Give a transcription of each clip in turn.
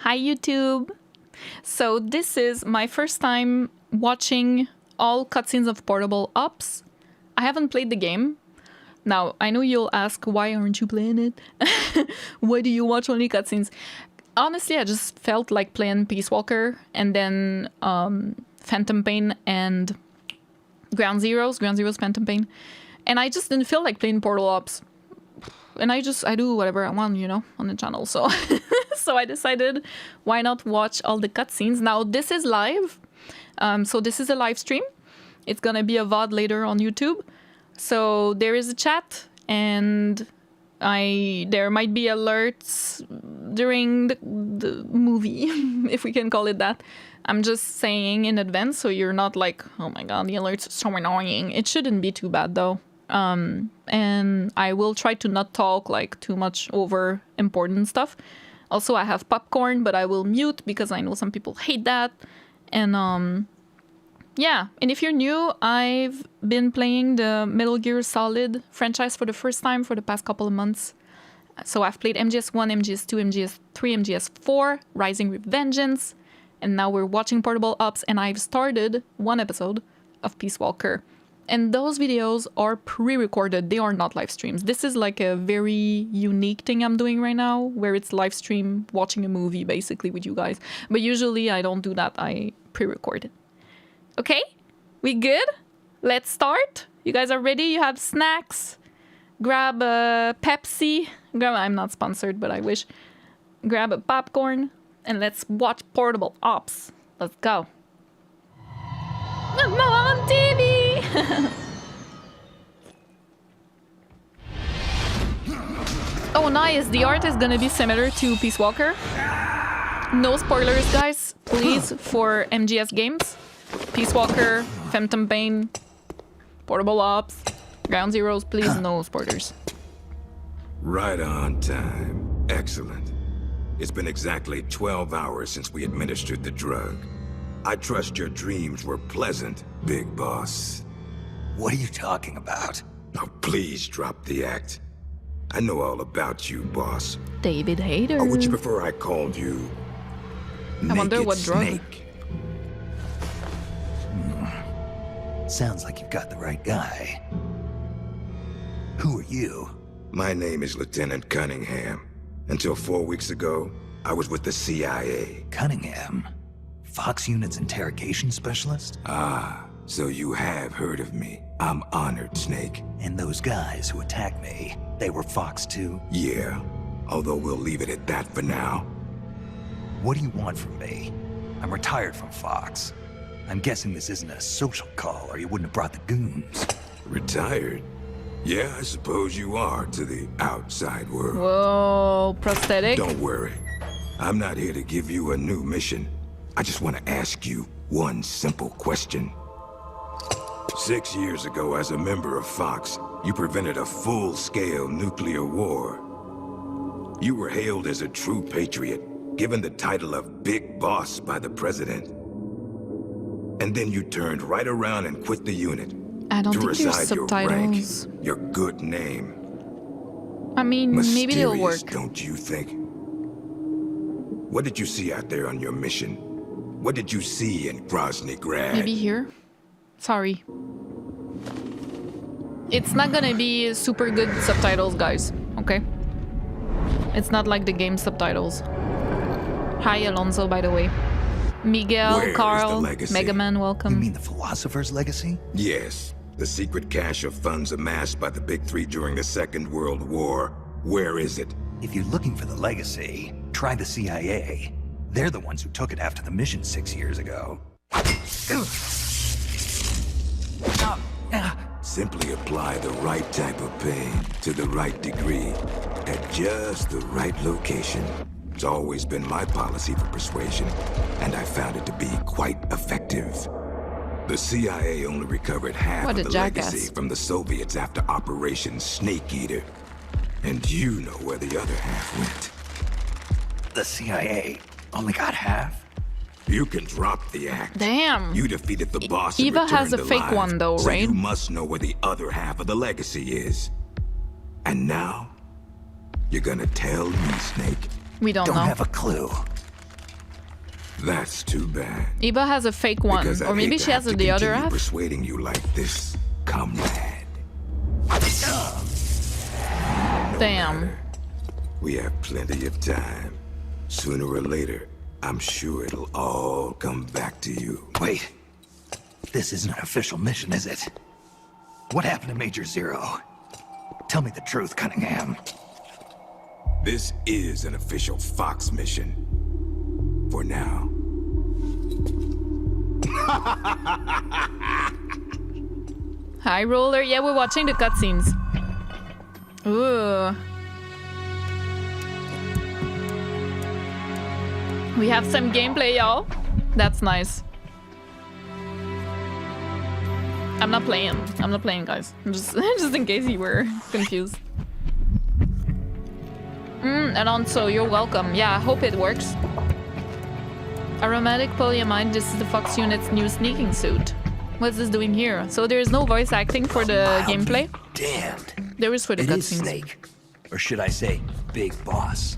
Hi YouTube! So this is my first time watching all cutscenes of Portable Ops. I haven't played the game. Now, I know you'll ask, why aren't you playing it? Why do you watch only cutscenes? Honestly, I just felt like playing Peace Walker and then Phantom Pain and Ground Zeroes Phantom Pain. And I just didn't feel like playing Portal Ops. And I do whatever I want, you know, on the channel. So so I decided, why not watch all the cutscenes? Now, this is live. So this is a live stream. It's gonna be a VOD later on YouTube. So there is a chat, and there might be alerts during the movie, if we can call it that. I'm just saying in advance, so you're not like, oh my god, the alerts are so annoying. It shouldn't be too bad though. And I will try to not talk like too much over important stuff. Also, I have popcorn, but I will mute because I know some people hate that. And yeah, and if you're new, I've been playing the Metal Gear Solid franchise for the first time for the past couple of months. So I've played MGS1, MGS2, MGS3, MGS4, Rising with Vengeance, and now we're watching Portable Ops, and I've started one episode of Peace Walker. And those videos are pre-recorded, they are not live streams. This is like a very unique thing I'm doing right now, where it's live stream watching a movie basically with you guys. But usually I don't do that, I pre-record it. Okay, we good? Let's start. You guys are ready? You have snacks? Grab a Pepsi. I'm not sponsored, but I wish. Grab a popcorn and let's watch Portable Ops. Let's go. I'm on TV! Oh, nice. The art is gonna be similar to Peace Walker. No spoilers, guys, please, for MGS games. Peace Walker, Phantom Pain, Portable Ops, Ground Zeroes, please, no spoilers. Right on time. Excellent. It's been exactly 12 hours since we administered the drug. I trust your dreams were pleasant, Big Boss. What are you talking about? Oh, please drop the act. I know all about you, boss. David Hayter. Or would you prefer I called you I wonder what drug. Snake? Sounds like you've got the right guy. Who are you? My name is Lieutenant Cunningham. Until 4 weeks ago, I was with the CIA. Cunningham? Fox Unit's interrogation specialist? Ah, so you have heard of me. I'm honored, Snake. And those guys who attacked me, they were Fox too? Yeah, although we'll leave it at that for now. What do you want from me? I'm retired from Fox. I'm guessing this isn't a social call, or you wouldn't have brought the goons. Retired? Yeah, I suppose you are to the outside world. Whoa, prosthetic. Don't worry. I'm not here to give you a new mission. I just want to ask you one simple question. 6 years ago, as a member of Fox, you prevented a full-scale nuclear war. You were hailed as a true patriot, given the title of Big Boss by the President. And then you turned right around and quit the unit. I don't to think there's reside your rank, subtitles. your good name. I mean, maybe they'll Mysterious, work. don't you think? What did you see out there on your mission? What did you see in Grozny Grad? Maybe here? Sorry. It's not gonna be super good subtitles, guys, okay? It's not like the game subtitles. Hi, Alonso, by the way. Miguel, Where is the Carl, legacy? Mega Man, welcome. You mean the Philosopher's Legacy? Yes, the secret cache of funds amassed by the Big Three during the Second World War. Where is it? If you're looking for the legacy, try the CIA. They're the ones who took it after the mission 6 years ago. Simply apply the right type of pain to the right degree at just the right location. It's always been my policy for persuasion, and I found it to be quite effective. The CIA only recovered half What of a the jackass. legacy from the Soviets after Operation Snake Eater. And you know where the other half went. The CIA only got half? You can drop the act. Damn. You defeated the boss and Eva has returned a fake alive, one though, so right? you must know where the other half of the legacy is. And now, you're gonna tell me, Snake. We don't know. Don't have a clue. That's too bad. Eva has a fake one, Because or I'd maybe hate she to has have to the other continue half. persuading you like this, comrade. Damn. Matter. We have plenty of time. Sooner or later, I'm sure it'll all come back to you. Wait. This isn't an official mission, is it? What happened to Major Zero? Tell me the truth, Cunningham. This is an official Fox mission. For now. Hi, Roller. Yeah, we're watching the cutscenes. Ooh. We have some gameplay, y'all. That's nice. I'm not playing, guys. Just in case you were confused. Alonso, you're welcome. Yeah, I hope it works. Aromatic polyamide, this is the Fox unit's new sneaking suit. What's this doing here? So there is no voice acting for the gameplay? Damned. There is for the It is cutscenes. Snake. Or should I say, Big Boss.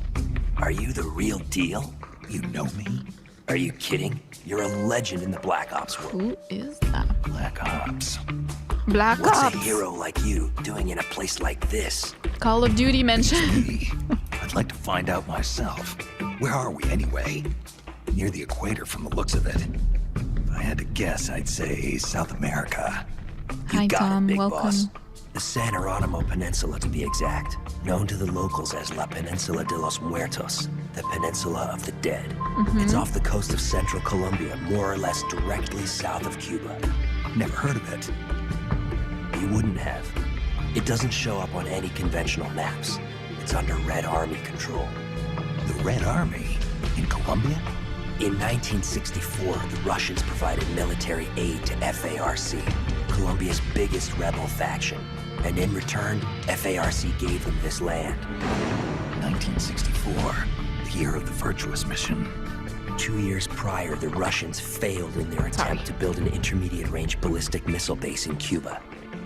Are you the real deal? You know me? Are you kidding? You're a legend in the Black Ops world. Who is that? Black Ops. Black What's Ops. a hero like you doing in a place like this? Call of Duty mention. Me. I'd like to find out myself. Where are we anyway? Near the equator from the looks of it. If I had to guess, I'd say South America. Hi, got Tom. it, Big Welcome. Boss. The San Geronimo Peninsula, to be exact. Known to the locals as La Peninsula de los Muertos, the Peninsula of the Dead. It's off the coast of central Colombia, more or less directly south of Cuba. Never heard of it. You wouldn't have. It doesn't show up on any conventional maps. It's under Red Army control. The Red Army? In Colombia? In 1964, the Russians provided military aid to FARC, Colombia's biggest rebel faction. And in return, FARC gave them this land. 1964, the year of the Virtuous Mission. 2 years prior, the Russians failed in their attempt to build an intermediate-range ballistic missile base in Cuba.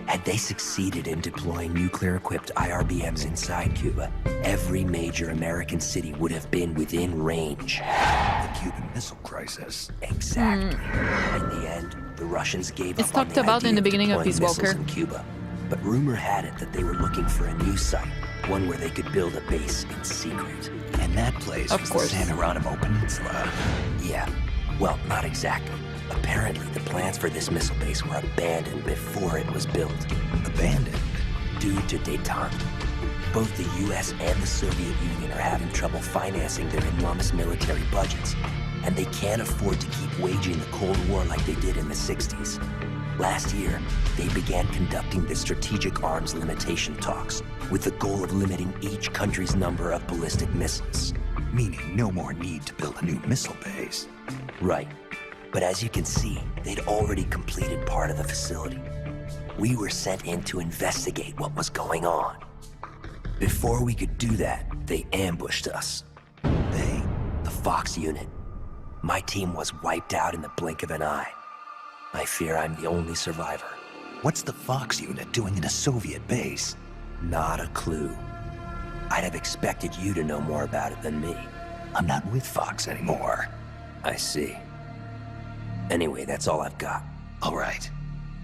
Had they succeeded in deploying nuclear-equipped IRBMs inside Cuba, every major American city would have been within range. The Cuban Missile Crisis. Exactly. In the end, the Russians gave It's up on talked the about idea in the of beginning of deploying Peace missiles Walker. in Cuba. But rumor had it that they were looking for a new site, one where they could build a base in secret. And that place Of was course. the San Geronimo Peninsula. Yeah, well, not exactly. Apparently, the plans for this missile base were abandoned before it was built. Abandoned. Due to détente. Both the US and the Soviet Union are having trouble financing their enormous military budgets, and they can't afford to keep waging the Cold War like they did in the 60s. Last year, they began conducting the strategic arms limitation talks, with the goal of limiting each country's number of ballistic missiles. Meaning no more need to build a new missile base. Right. But as you can see, they'd already completed part of the facility. We were sent in to investigate what was going on. Before we could do that, they ambushed us. They? The Fox unit. My team was wiped out in the blink of an eye. I fear I'm the only survivor. What's the Fox unit doing in a Soviet base? Not a clue. I'd have expected you to know more about it than me. I'm not with Fox anymore. I see. Anyway, that's all I've got. All right.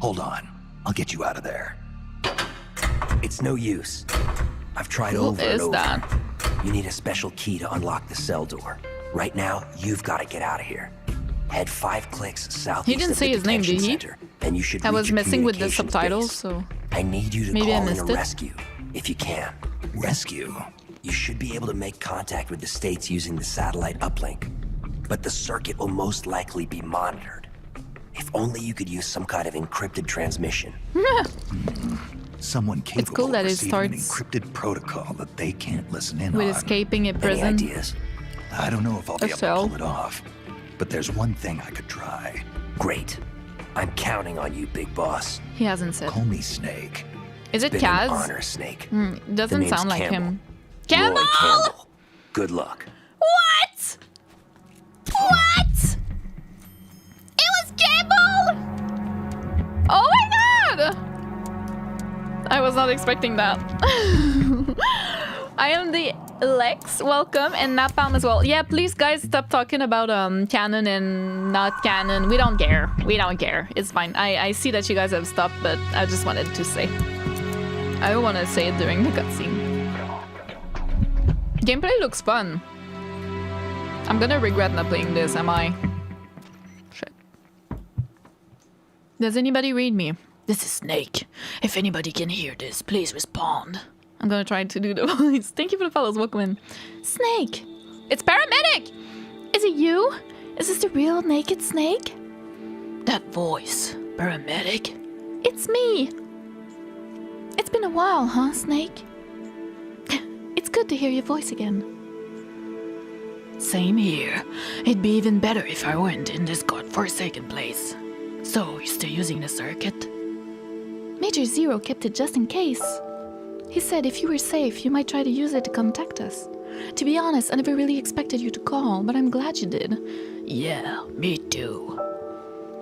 Hold on. I'll get you out of there. It's no use. I've tried Who over and is over. that? You need a special key to unlock the cell door. Right now, you've got to get out of here. Head 5 clicks southeast He didn't of say the his name, detention did he? center, and you should I reach was a messing with the communications subtitles, base. so I need you to maybe I call in missed a it. rescue, if you can. Rescue? You should be able to make contact with the States using the satellite uplink. But the circuit will most likely be monitored. If only you could use some kind of encrypted transmission. Someone capable cool that of it receiving an starts encrypted protocol that they can't listen in with on. escaping a Any prison. ideas? I don't know if I'll be able cell. to pull it off, but there's one thing I could try. Great. I'm counting on you, big boss. He hasn't said. Call me Snake. Is it Been an Kaz? honor, Snake. Doesn't name's sound like Campbell. him. Campbell! Roy Campbell. Good luck. What? What? It was Campbell! Oh my god! I was not expecting that. I am the Lex, welcome, and Napalm as well. Yeah, please, guys, stop talking about canon and not canon. We don't care. We don't care. It's fine. I see that you guys have stopped, but I just wanted to say. I don't want to say it during the cutscene. Gameplay looks fun. I'm gonna regret not playing this, am I? Shit. Does anybody read me? This is Snake. If anybody can hear this, please respond. I'm gonna try to do the voice. Thank you for the follows. Welcome in. Snake! It's Paramedic! Is it you? Is this the real Naked Snake? That voice. Paramedic? It's me! It's been a while, huh, Snake? It's good to hear your voice again. Same here. It'd be even better if I weren't in this godforsaken place. So, you're still using the circuit? Major Zero kept it just in case. He said if you were safe, you might try to use it to contact us. To be honest, I never really expected you to call, but I'm glad you did. Yeah, me too.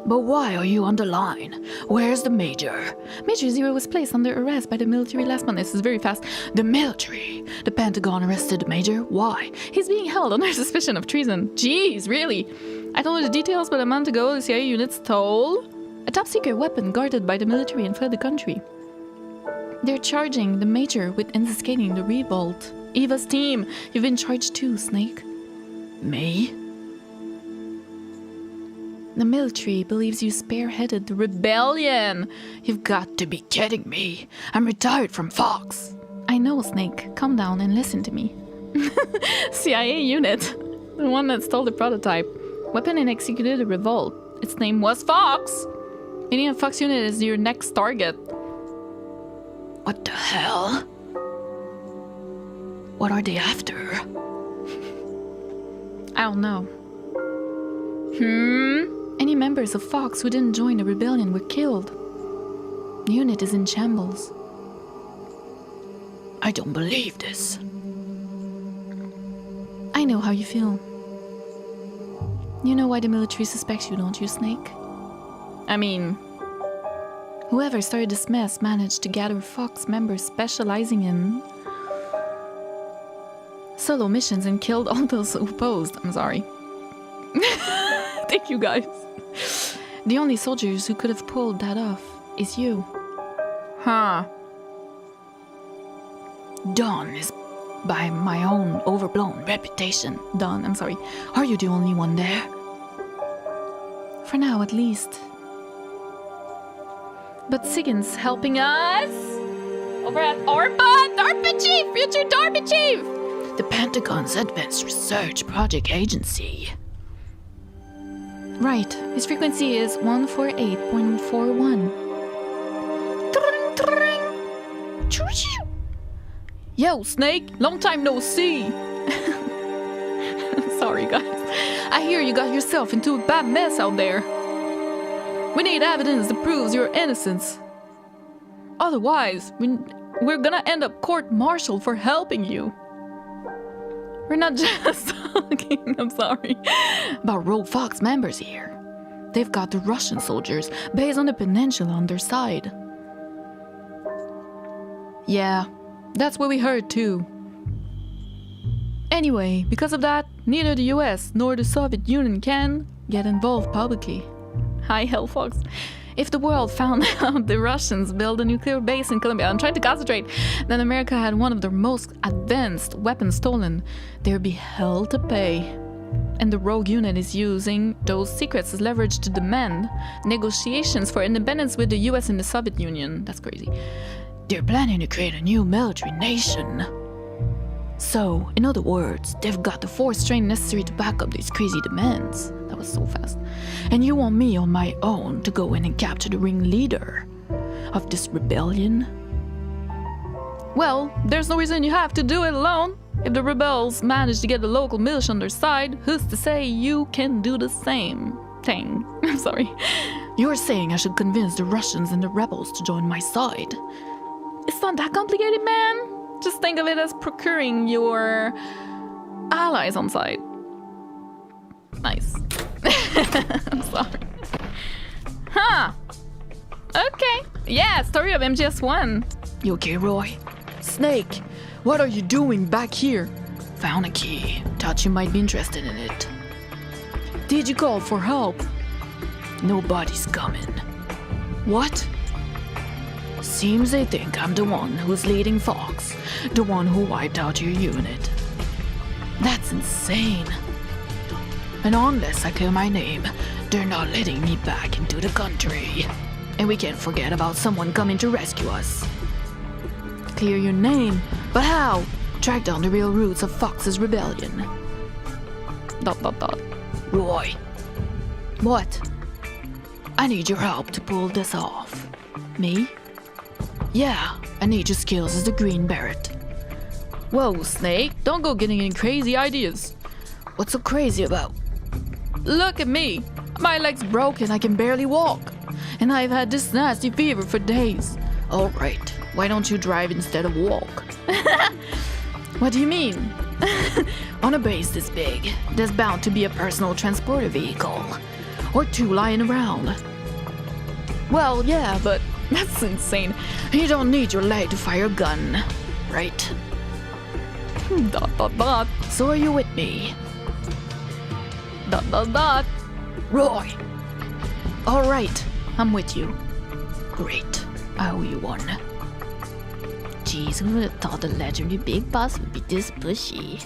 But why are you on the line? Where's the Major? Major Zero was placed under arrest by the military last month. This is very fast. The military? The Pentagon arrested the Major? Why? He's being held under suspicion of treason. Jeez, really? I don't know the details, but a month ago, the CIA unit stole a top-secret weapon guarded by the military and fled the country. They're charging the Major with instigating the revolt. Eva's team, you've been charged too, Snake. Me? The military believes you spearheaded the rebellion. You've got to be kidding me. I'm retired from Fox. I know, Snake. Calm down and listen to me. CIA unit. The one that stole the prototype. Weapon and executed the revolt. Its name was Fox. Meaning a Fox unit is your next target. What the hell? What are they after? I don't know. Any members of Fox who didn't join the rebellion were killed. The unit is in shambles. I don't believe this. I know how you feel. You know why the military suspects you, don't you, Snake? I mean, whoever started this mess managed to gather Fox members specializing in solo missions and killed all those who opposed. I'm sorry. Thank you, guys. The only soldiers who could have pulled that off is you. Huh. Dawn is by my own overblown reputation. Dawn, I'm sorry. Are you the only one there? For now, at least. But Siggin's helping us over at ARPA! DARPA Chief! Future DARPA Chief! The Pentagon's Advanced Research Project Agency. Right. His frequency is 148.41. Yo, Snake! Long time no see! Sorry, guys. I hear you got yourself into a bad mess out there. We need evidence that proves your innocence. Otherwise, we're gonna end up court-martialed for helping you. We're not just talking, I'm sorry, about rogue Fox members here. They've got the Russian soldiers based on the peninsula on their side. Yeah, that's what we heard too. Anyway, because of that, neither the US nor the Soviet Union can get involved publicly. Hi, Hellfox. If the world found out the Russians built a nuclear base in Colombia, I'm trying to concentrate, then America had one of their most advanced weapons stolen, there'd be hell to pay. And the rogue unit is using those secrets as leverage to demand negotiations for independence with the US and the Soviet Union. That's crazy. They're planning to create a new military nation. So, in other words, they've got the force strength necessary to back up these crazy demands. That was so fast. And you want me on my own to go in and capture the ringleader of this rebellion? Well, there's no reason you have to do it alone. If the rebels manage to get the local militia on their side, who's to say you can do the same thing? I'm sorry. You're saying I should convince the Russians and the rebels to join my side. It's not that complicated, man. Just think of it as procuring your allies on side. Nice. I'm sorry. Huh. Okay. Yeah, story of MGS1. You okay, Roy? Snake, what are you doing back here? Found a key. Thought you might be interested in it. Did you call for help? Nobody's coming. What? Seems they think I'm the one who's leading Fox, the one who wiped out your unit. That's insane. And unless I clear my name, they're not letting me back into the country. And we can't forget about someone coming to rescue us. Clear your name? But how? Track down the real roots of Fox's rebellion. ... Roy. What? I need your help to pull this off. Me? Yeah, I need your skills as the Green Beret. Whoa, Snake, don't go getting any crazy ideas. What's so crazy about? Look at me. My leg's broken, I can barely walk. And I've had this nasty fever for days. Alright, why don't you drive instead of walk? What do you mean? On a base this big, there's bound to be a personal transporter vehicle. Or two lying around. Well, yeah, but that's insane. You don't need your leg to fire a gun, right? ... So are you with me? ... Roy! Alright, I'm with you. Great, I owe you one. Jeez, who would have thought the legendary Big Boss would be this pushy?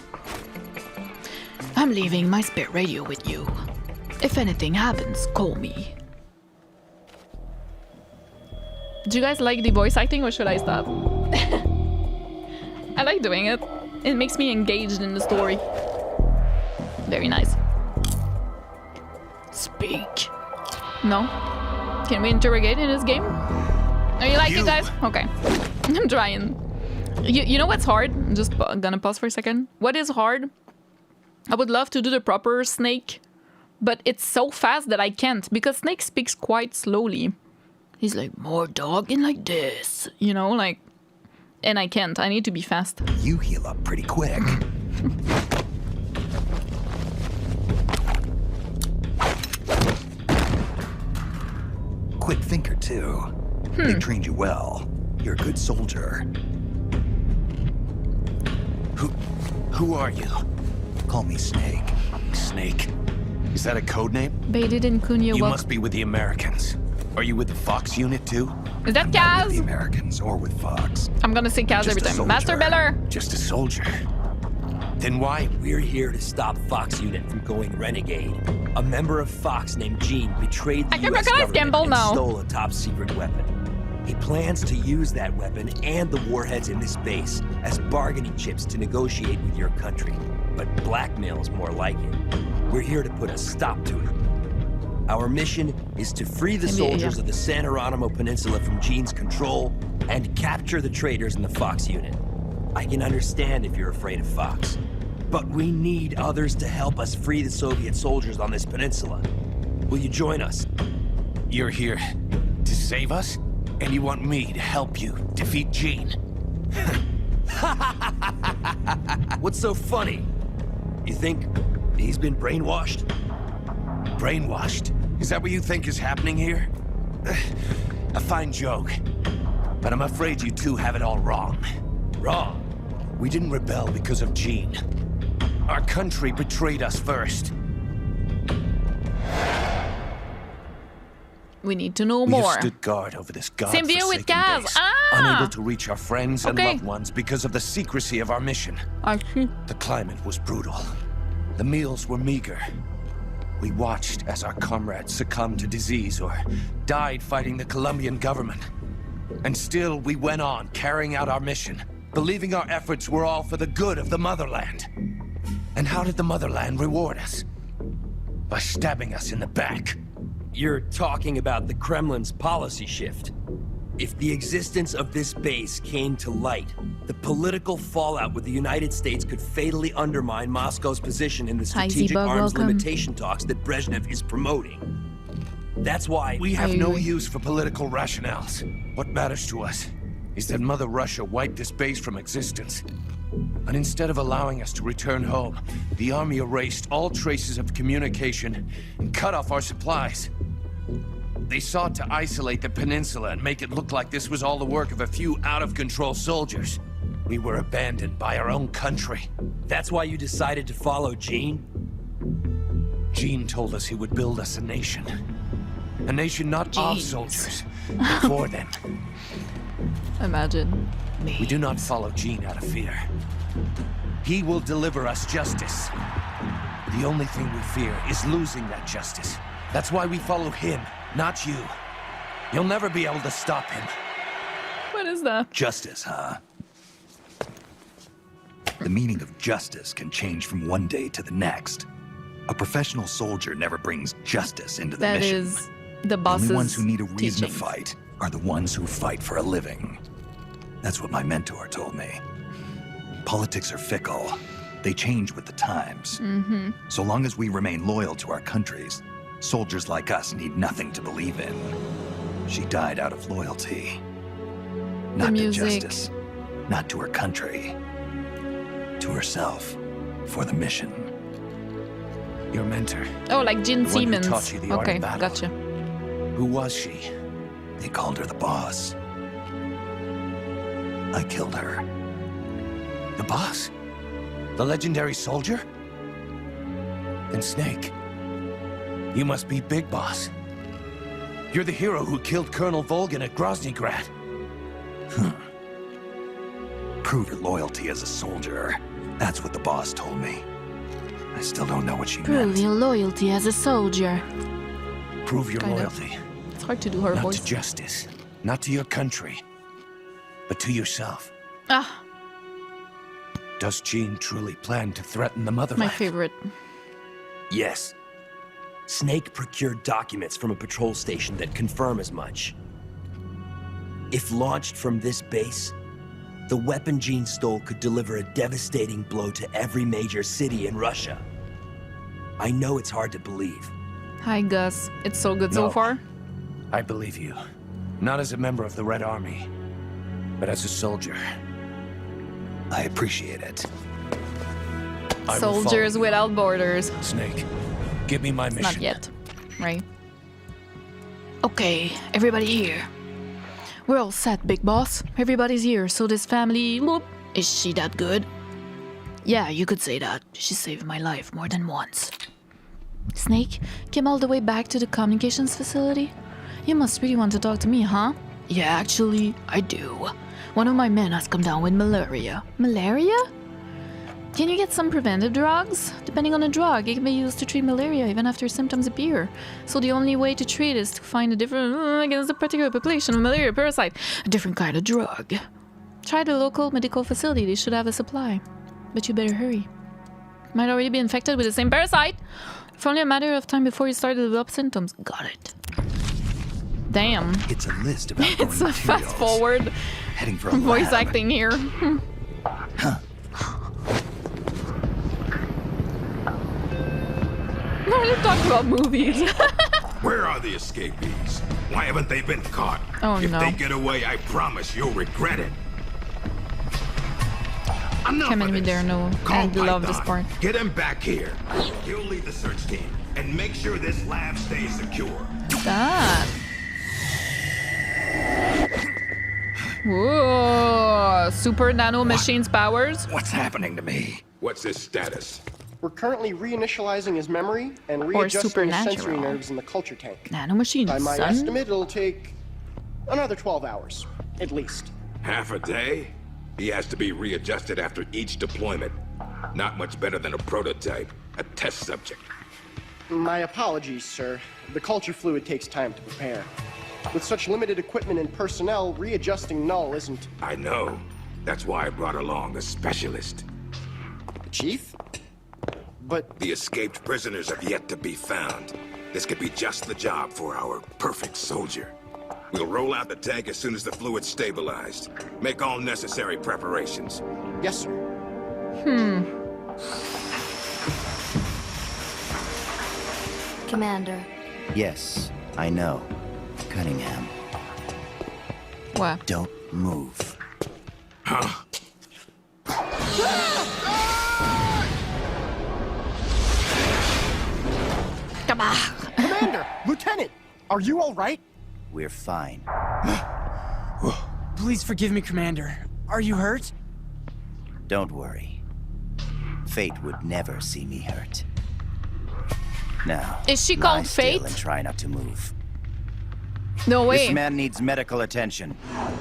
I'm leaving my spare radio with you. If anything happens, call me. Do you guys like the voice acting or should I stop? I like doing it. It makes me engaged in the story. Very nice. Speak. No? Can we interrogate in this game? Are you like it, guys? Okay. I'm trying. You know what's hard? I'm just gonna pause for a second. What is hard? I would love to do the proper Snake, but it's so fast that I can't because Snake speaks quite slowly. He's like, more dog in like this, you know, like, and I can't. I need to be fast. You heal up pretty quick. Quick thinker, too. They trained you well. You're a good soldier. Who are you? Call me Snake. Snake? Is that a code name? Baited in Cunha. You must be with the Americans. Are you with the Fox unit too? Is that I'm not with the Kaz? Americans or with Fox. I'm gonna say Kaz every Just a time. Master soldier. Beller! Just a soldier. Then why? We're here to stop Fox Unit from going renegade. A member of Fox named Gene betrayed the I can US recognize government Gamble and now. stole a top-secret weapon. He plans to use that weapon and the warheads in this base as bargaining chips to negotiate with your country. But blackmail's more like it. We're here to put a stop to it. Our mission is to free the soldiers of the San Geronimo Peninsula from Gene's control and capture the traitors in the Fox unit. I can understand if you're afraid of Fox, but we need others to help us free the Soviet soldiers on this peninsula. Will you join us? You're here to save us? And you want me to help you defeat Gene? What's so funny? You think he's been brainwashed? Brainwashed? Is that what you think is happening here? A fine joke. But I'm afraid you two have it all wrong. Wrong. We didn't rebel because of Gene. Our country betrayed us first. We need to know We more. have stood guard over this Same deal with godforsaken Kaz. base, Ah! unable to reach our friends and Okay. loved ones because of the secrecy of our mission. I see. The climate was brutal. The meals were meager. We watched as our comrades succumbed to disease or died fighting the Colombian government. And still, we went on carrying out our mission, believing our efforts were all for the good of the motherland. And how did the motherland reward us? By stabbing us in the back. You're talking about the Kremlin's policy shift. If the existence of this base came to light, the political fallout with the United States could fatally undermine Moscow's position in the Hi, strategic Zeba, arms welcome. limitation talks that Brezhnev is promoting. That's why We have Aye, no aye. use for political rationales. What matters to us is that Mother Russia wiped this base from existence. And instead of allowing us to return home, the army erased all traces of communication and cut off our supplies. They sought to isolate the peninsula and make it look like this was all the work of a few out-of-control soldiers. We were abandoned by our own country. That's why you decided to follow Gene? Gene told us he would build us a nation. A nation not of Jeez. soldiers, but for them. Imagine. We do not follow Gene out of fear. He will deliver us justice. The only thing we fear is losing that justice. That's why we follow him, not you. You'll never be able to stop him. What is that? Justice, huh? The meaning of justice can change from one day to the next. A professional soldier never brings justice into the That mission. is the The boss's only ones who need a reason teachings. to fight are the ones who fight for a living. That's what my mentor told me. Politics are fickle. They change with the times. So long as we remain loyal to our countries, soldiers like us need nothing to believe in. She died out of loyalty. Not to music. justice, not to her country, to herself, for the mission. Your mentor. Oh, like Gene The one who Siemens. taught you the art Okay, of battle. gotcha. Who was she? They called her the boss. I killed her. The boss? The legendary soldier? And Snake. You must be Big Boss. You're the hero who killed Colonel Volgin at Groznygrad. Prove your loyalty as a soldier. That's what the boss told me. I still don't know what she Prove meant. your loyalty as a soldier. Prove your Kind of. loyalty. It's hard to do her Not voice. to justice. Not to your country. But to yourself. Ah, Does Gene truly plan to threaten the motherland? my favorite. Yes. Snake procured documents from a patrol station that confirm as much. If launched from this base, the weapon Gene stole could deliver a devastating blow to every major city in Russia. I know it's hard to believe. Hi, Gus. It's so good so No. far. I believe you. Not as a member of the Red Army, but as a soldier. I appreciate it. I will Soldiers follow you. without borders. Snake, give me my mission. Not yet, right? Okay, everybody here. We're all set, big boss. Everybody's here, so this family, whoop, is she that good? Yeah, you could say that. She saved my life more than once. Snake came all the way back to the communications facility? You must really want to talk to me, huh? Yeah, actually, I do. One of my men has come down with malaria. Malaria? Can you get some preventive drugs? Depending on the drug, it can be used to treat malaria even after symptoms appear. So the only way to treat is to find a different, against a particular population of malaria parasite, a different kind of drug. Try the local medical facility, they should have a supply. But you better hurry. Might already be infected with the same parasite. If only a matter of time before you start to develop symptoms. Got it. Damn. It's a list of outgoing It's a materials. fast forward Heading for a voice lab. acting here. Why are you talking about movies? Where are the escapees? Why haven't they been caught? Oh, if no. they get away, I promise you'll regret it. Enough Can't of believe this. there are no. Call I love this Python. part. Get him back here. He'll lead the search team and make sure this lab stays secure. That. Whoa! Super nano machines powers. What's happening to me? What's his status? We're currently reinitializing his memory and readjusting his sensory supernatural. nerves in the culture tank. Nano machines, By my son. estimate, it'll take another 12 hours, at least. Half a day? He has to be readjusted after each deployment. Not much better than a prototype, a test subject. My apologies, sir. The culture fluid takes time to prepare. With such limited equipment and personnel, readjusting null isn't... I know. That's why I brought along a specialist. The chief? But The escaped prisoners have yet to be found. This could be just the job for our perfect soldier. We'll roll out the tank as soon as the fluid's stabilized. Make all necessary preparations. yes, sir. Commander, Yes, I know. Cunningham, What? don't move. Come on. Commander! Lieutenant! Are you all right? We're fine. Please forgive me, Commander. Are you hurt? Don't worry. Fate would never see me hurt. Now, Is she lie called still Fate? and try not to move. No way. This man needs medical attention.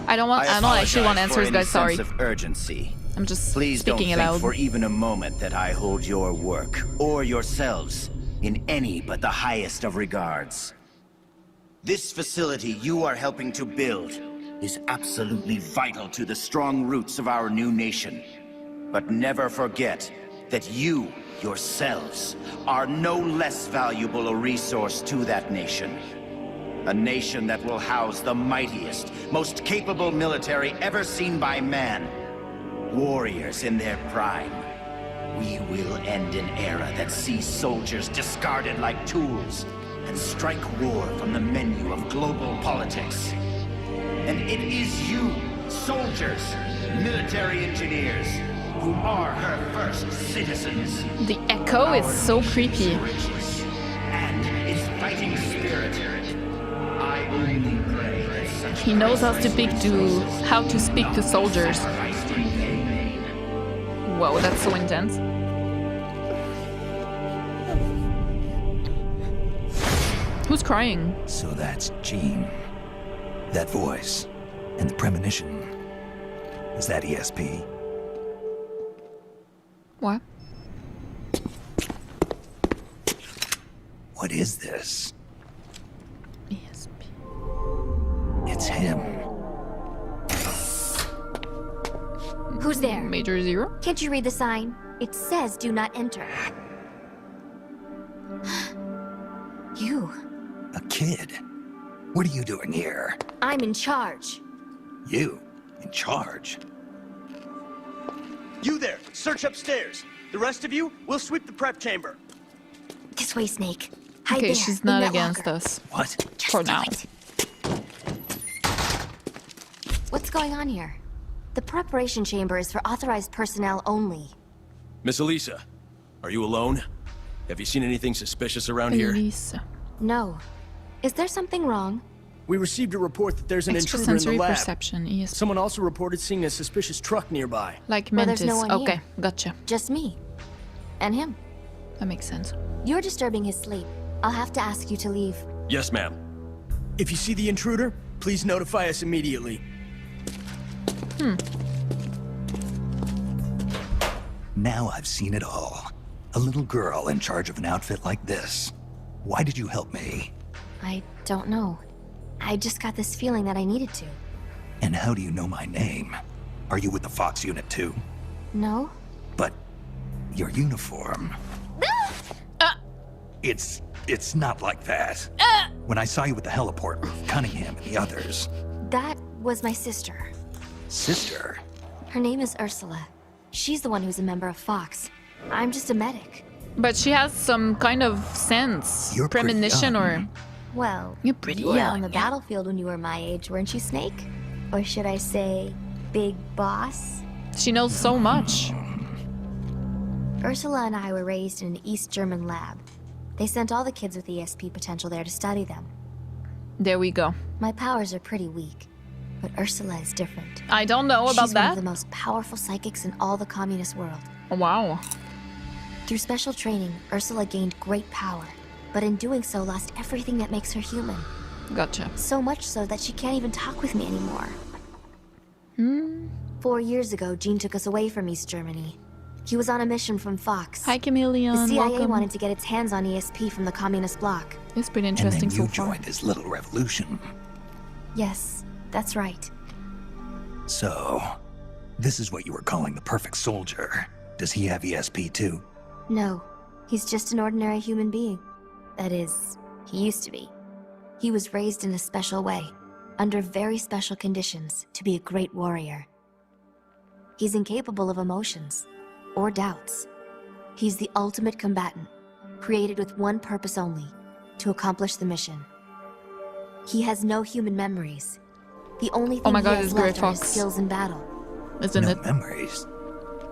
I don't actually want apologize for answers, any guys. Sorry. sense of urgency. I'm just Please speaking don't think aloud. for even a moment that I hold your work or yourselves in any but the highest of regards. This facility you are helping to build is absolutely vital to the strong roots of our new nation. But never forget that you, yourselves, are no less valuable a resource to that nation. A nation that will house the mightiest, most capable military ever seen by man. Warriors in their prime. We will end an era that sees soldiers discarded like tools and strike war from the menu of global politics. And it is you, soldiers, military engineers, who are her first citizens. The echo is so creepy. And its fighting spirit. I only pray that such He knows how to speak to soldiers. Whoa, that's so intense. Who's crying? So that's Jean. That voice and the premonition. Is that ESP? What? What is this? ESP. It's him. Who's there? Major Zero? Can't you read the sign? It says do not enter. You. A kid. What are you doing here? I'm in charge. You? In charge? You there, search upstairs. The rest of you, we'll sweep the prep chamber. This way, Snake. Hide Okay, there, she's in not that against locker. us. What? Just For do now. it. What's going on here? The preparation chamber is for authorized personnel only. Miss Elisa, are you alone? Have you seen anything suspicious around here? Elisa. No. Is there something wrong? We received a report that there's an intruder in the Extrasensory lab. perception. ESP. Someone also reported seeing a suspicious truck nearby. Like Well, Mantis. there's no one Okay, here. gotcha. Just me. And him. That makes sense. You're disturbing his sleep. I'll have to ask you to leave. Yes, ma'am. If you see the intruder, please notify us immediately. Now I've seen it all. A little girl in charge of an outfit like this. Why did you help me? I don't know. I just got this feeling that I needed to. And how do you know my name? Are you with the Fox unit too? No? But your uniform... It's not like that. When I saw you at the heliport with Cunningham and the others. That was my sister. Sister? Her name is Ursula. She's the one who's a member of Fox. I'm just a medic. But she has some kind of sense. You're pretty Premonition young. or... Well, You're pretty you were young, on the yeah. battlefield when you were my age, weren't you, Snake? Or should I say, Big Boss? She knows so much. Ursula and I were raised in an East German lab. They sent all the kids with ESP potential there to study them. There we go. My powers are pretty weak, but Ursula is different. I don't know about She's one of that. the most powerful psychics in all the communist world. Wow. Through special training, Ursula gained great power, but in doing so lost everything that makes her human. Gotcha. So much so that she can't even talk with me anymore. 4 years ago, Jean took us away from East Germany. He was on a mission from Fox. Hi, Chameleon. The CIA Welcome. wanted to get its hands on ESP from the communist bloc. It's pretty And interesting then so you far. joined this little revolution. Yes, that's right. So, this is what you were calling the perfect soldier. Does he have ESP too? No, he's just an ordinary human being. That is, he used to be. He was raised in a special way, under very special conditions, to be a great warrior. He's incapable of emotions, or doubts. He's the ultimate combatant, created with one purpose only, to accomplish the mission. He has no human memories. The only thing my he God, has it's Gray left are his Fox. skills in battle. Isn't No it? memories.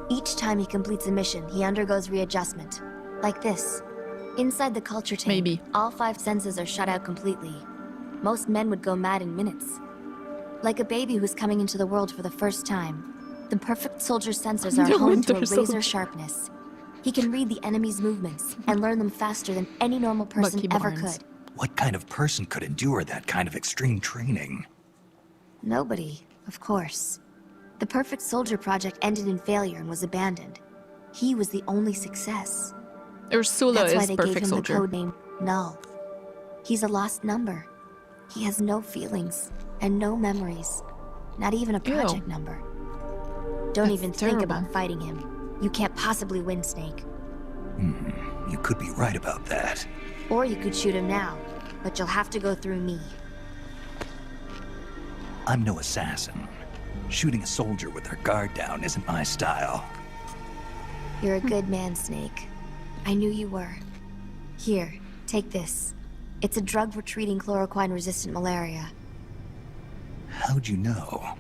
Each time he completes a mission, he undergoes readjustment. Like this. Inside the culture tank, Maybe. all 5 senses are shut out completely. Most men would go mad in minutes. Like a baby who's coming into the world for the first time. The perfect soldier's sensors are The honed to a Winter razor Soldier. sharpness. He can read the enemy's movements and learn them faster than any normal person Bucky ever Barnes. could. What kind of person could endure that kind of extreme training? Nobody, of course. The Perfect Soldier project ended in failure and was abandoned. He was the only success. Ursula That's why is they gave perfect him soldier. the codename Null. He's a lost number. He has no feelings and no memories. Not even a project number. Don't That's even think terrible. about fighting him. You can't possibly win, Snake. You could be right about that. Or you could shoot him now, but you'll have to go through me. I'm no assassin. Shooting a soldier with their guard down isn't my style. You're a good man, Snake. I knew you were. Here, take this. It's a drug for treating chloroquine-resistant malaria. How'd you know?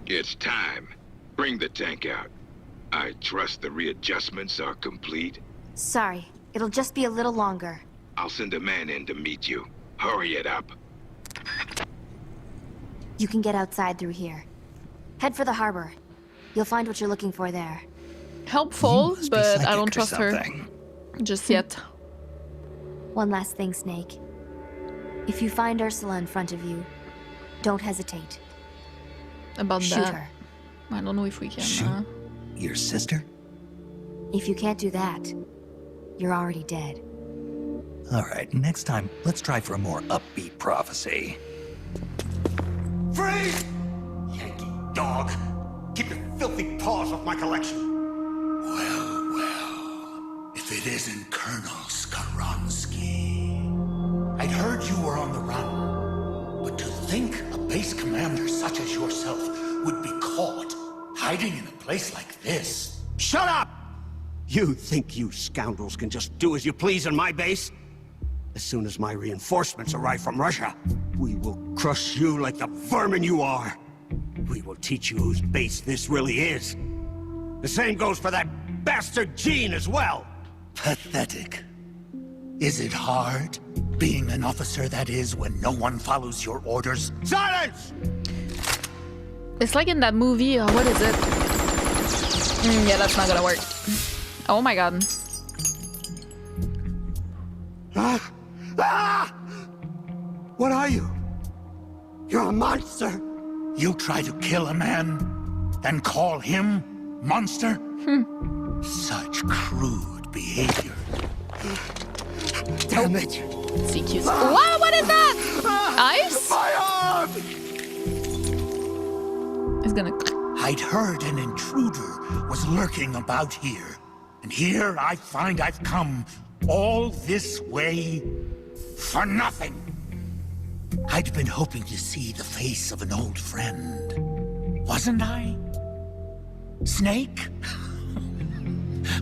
It's time. Bring the tank out. I trust the readjustments are complete. Sorry, it'll just be a little longer. I'll send a man in to meet you. Hurry it up. You can get outside through here. Head for the harbor. You'll find what you're looking for there. You Helpful, must be but I psychic don't or trust her something. just yet. One last thing, Snake. If you find Ursula in front of you, don't hesitate. About Shoot that. her. I don't know if we can. Shoot your sister? If you can't do that, you're already dead. All right, next time, let's try for a more upbeat prophecy. Freeze! Yankee dog! Keep your filthy paws off my collection! Well, if it isn't Colonel Skaronsky. I'd heard you were on the run, but to think a base commander such as yourself would be caught hiding in a place like this. Shut up! You think you scoundrels can just do as you please on my base? As soon as my reinforcements arrive from Russia, we will crush you like the vermin you are. We will teach you whose base this really is. The same goes for that bastard Gene as well. Pathetic. Is it hard, being an officer that is when no one follows your orders? Silence! It's like in that movie, what is it? Yeah, that's not gonna work. Oh my god. What are you? You're a monster! You try to kill a man, then call him monster? Such crude behavior. Damn it! CQ's. Wow, what is that? Ice? My arm! It's gonna. I'd heard an intruder was lurking about here. And here I find I've come all this way for nothing. I'd been hoping to see the face of an old friend. Wasn't I? Snake?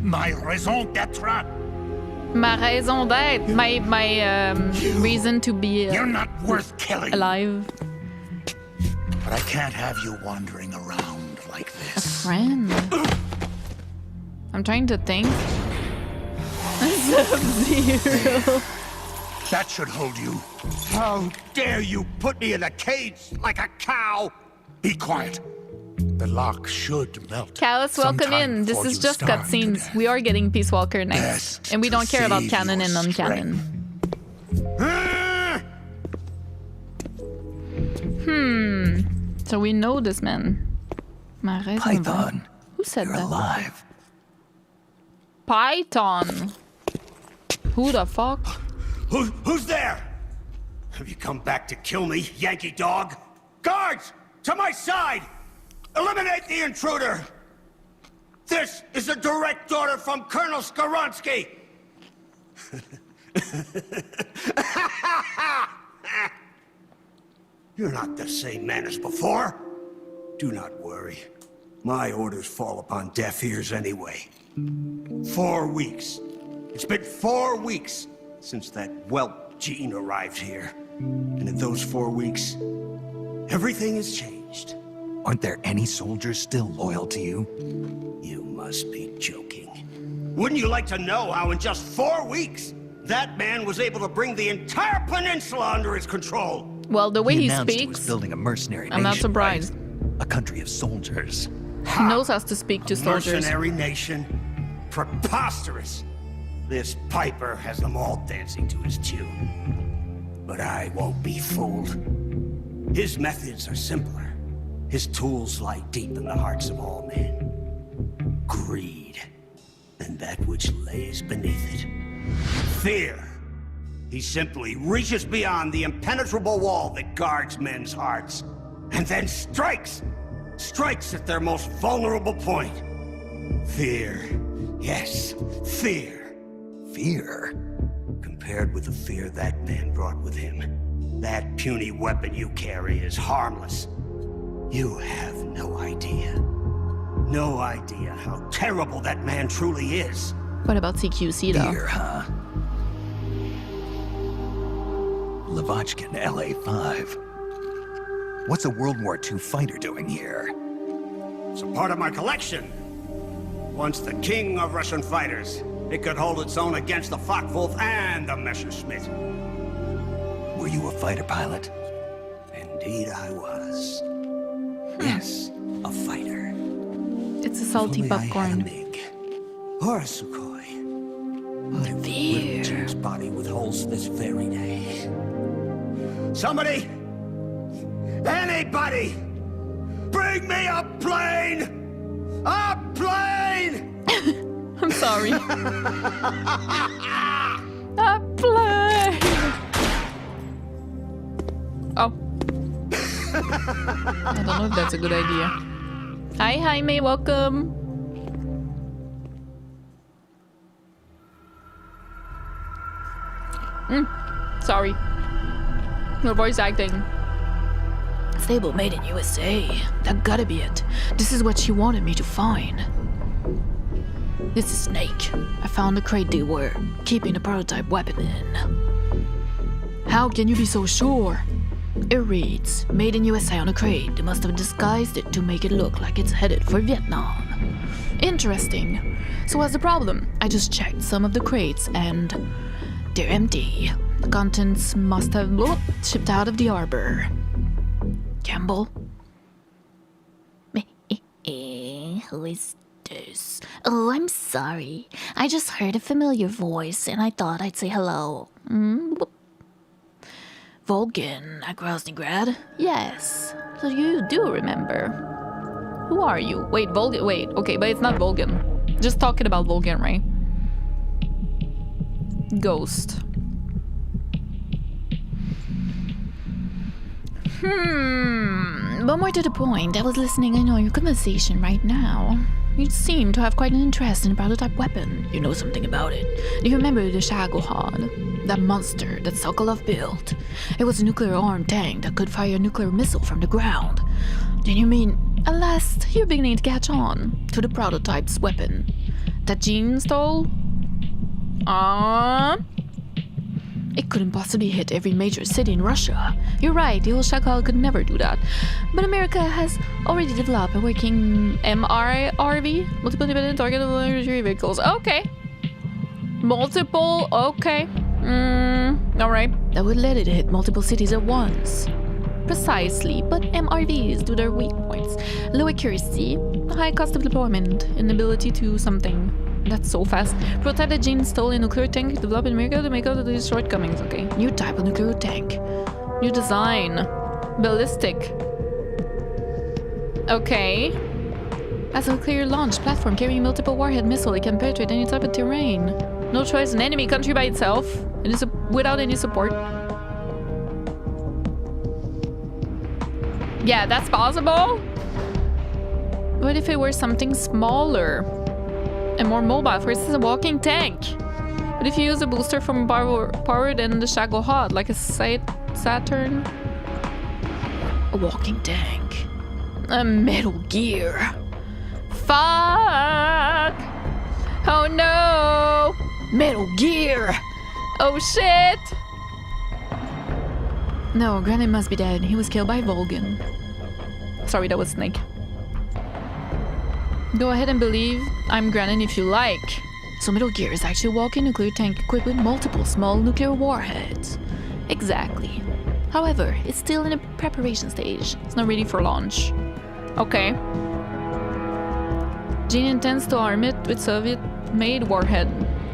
My raison d'etre? Ma raison d'être. My reason to be You're not worth killing. alive. But I can't have you wandering around like this. Friend. I'm trying to think. Sub-Zero. That should hold you. How dare you put me in a cage like a cow! Be quiet. The lock should melt. Callus, welcome sometime in. This before is you just starve to cutscenes. death. We are getting Peace Walker next. Best And we to don't care about save canon your and non-canon. So we know this man. Ma raison d'être. Python, Who said you're that? alive. Python. Who the fuck? Who's there? Have you come back to kill me, Yankee dog? Guards! To my side! Eliminate the intruder! This is a direct order from Colonel Skaronsky! You're not the same man as before. Do not worry. My orders fall upon deaf ears anyway. 4 weeks. It's been 4 weeks since that whelp Gene arrived here. And in those 4 weeks, everything has changed. Aren't there any soldiers still loyal to you? You must be joking. Wouldn't you like to know how in just 4 weeks, That man was able to bring the entire peninsula under his control. Well, the way he announced he was speaks, building a mercenary I'm not nation, surprised. right? A country of soldiers. He knows how to speak to soldiers. Mercenary nation? Preposterous. This piper has them all dancing to his tune. But I won't be fooled. His methods are simpler. His tools lie deep in the hearts of all men. Greed, and that which lays beneath it. Fear. He simply reaches beyond the impenetrable wall that guards men's hearts, and then strikes! Strikes at their most vulnerable point. Fear. Yes, fear. Fear? Compared with the fear that man brought with him, that puny weapon you carry is harmless. You have no idea. No idea how terrible that man truly is. What about CQC though? Fear, huh? Lavochkin, LA5. What's a World War II fighter doing here? It's a part of my collection. Once the king of Russian fighters, it could hold its own against the Focke-Wulf and the Messerschmitt. Were you a fighter pilot? Indeed I was. Yes, a fighter. It's a salty If only I had a popcorn. MiG. Or a Sukhoi. I would Fear. rivet Jim's body with holes this very day. Somebody! Anybody! Bring me a plane! A plane! I'm sorry. A plane! Oh. I don't know if that's a good idea. Hi, Jaime, welcome. Sorry. No voice acting. Stable made in USA. That gotta be it. This is what she wanted me to find. This is Snake. I found the crate they were keeping the prototype weapon in. How can you be so sure? It reads, made in USA on a crate. They must have disguised it to make it look like it's headed for Vietnam. Interesting. So what's the problem? I just checked some of the crates and they're empty. The contents must have shipped out of the harbor. Campbell? Who is this? Oh, I'm sorry. I just heard a familiar voice and I thought I'd say hello. Volgin at Groznygrad? Yes. So you do remember. Who are you? Wait, Volgin. Wait, okay, but it's not Volgin. Just talking about Volgin, right? Ghost. But more to the point, I was listening in on your conversation right now. You seem to have quite an interest in a prototype weapon. You know something about it. Do you remember the Shagohod? That monster that Sokolov built? It was a nuclear-armed tank that could fire a nuclear missile from the ground. Then you mean, at last, you're beginning to catch on to the prototype's weapon that Jean stole? It couldn't possibly hit every major city in Russia. You're right, the old Shagohod could never do that. But America has already developed a working MRV, multiple independent target artillery vehicles. Okay. Multiple, okay. Alright. That would let it hit multiple cities at once. Precisely, but MRVs do their weak points. Low accuracy, high cost of deployment, inability to something. That's so fast. Prototype that Jean stole a nuclear tank developed in America to make up these shortcomings. Okay. New type of nuclear tank. New design. Ballistic. Okay. As a clear launch platform carrying multiple warhead missile, it can penetrate any type of terrain. No choice, an enemy country by itself. It is without any support. Yeah, that's possible. What if it were something smaller and more mobile? For instance, a walking tank. But if you use a booster from power than the Shagohod, like a Saturn? A walking tank. A Metal Gear. Fuck! Oh no! Metal Gear! Oh shit! No, Granite must be dead. He was killed by Volgin. Sorry, that was Snake. Go ahead and believe I'm Granite if you like. So Metal Gear is actually a walking nuclear tank equipped with multiple small nuclear warheads. Exactly. However, it's still in a preparation stage. It's not ready for launch. Okay. Gene intends to arm it with Soviet-made warhead.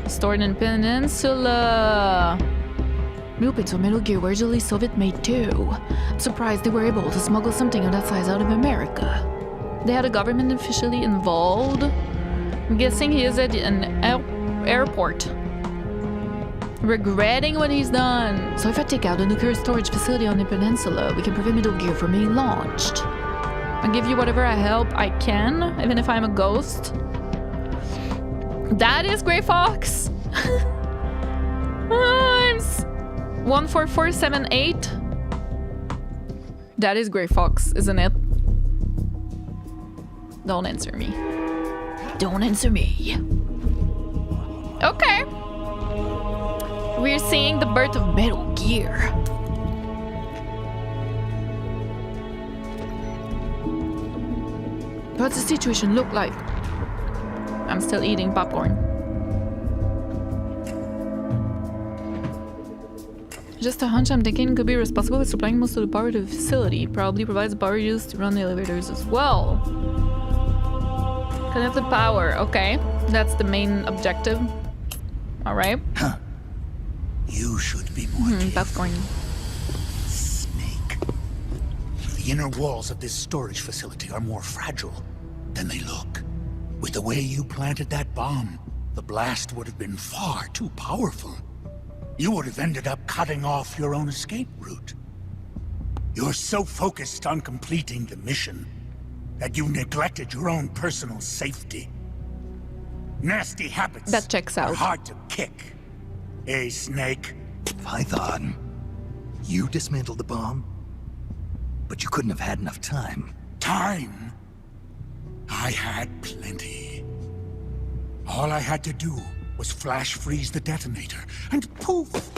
Stored in Peninsula. Blueprints of Metal Gear were originally Soviet-made too. I'm surprised they were able to smuggle something of that size out of America. They had a government officially involved. I'm guessing he is at an airport. Regretting what he's done. So if I take out the nuclear storage facility on the peninsula, we can prevent Metal Gear from being launched. I'll give you whatever help I can, even if I'm a ghost. That is Grey Fox. 14478. That is Grey Fox, isn't it? Don't answer me. Don't answer me. Okay. We're seeing the birth of Metal Gear. What's the situation look like? I'm still eating popcorn. Just a hunch, I'm thinking could be responsible for supplying most of the power to the facility. Probably provides power used to run the elevators as well. Connect the power, okay. That's the main objective. Alright. Huh. You should be more careful. Popcorn. Snake. The inner walls of this storage facility are more fragile than they look. With the way you planted that bomb, the blast would have been far too powerful. You would have ended up cutting off your own escape route. You're so focused on completing the mission that you neglected your own personal safety. Nasty habits That checks out. are hard to kick. Eh, Snake? Python, you dismantled the bomb, but you couldn't have had enough time. Time? I had plenty. All I had to do was flash freeze the detonator, and poof!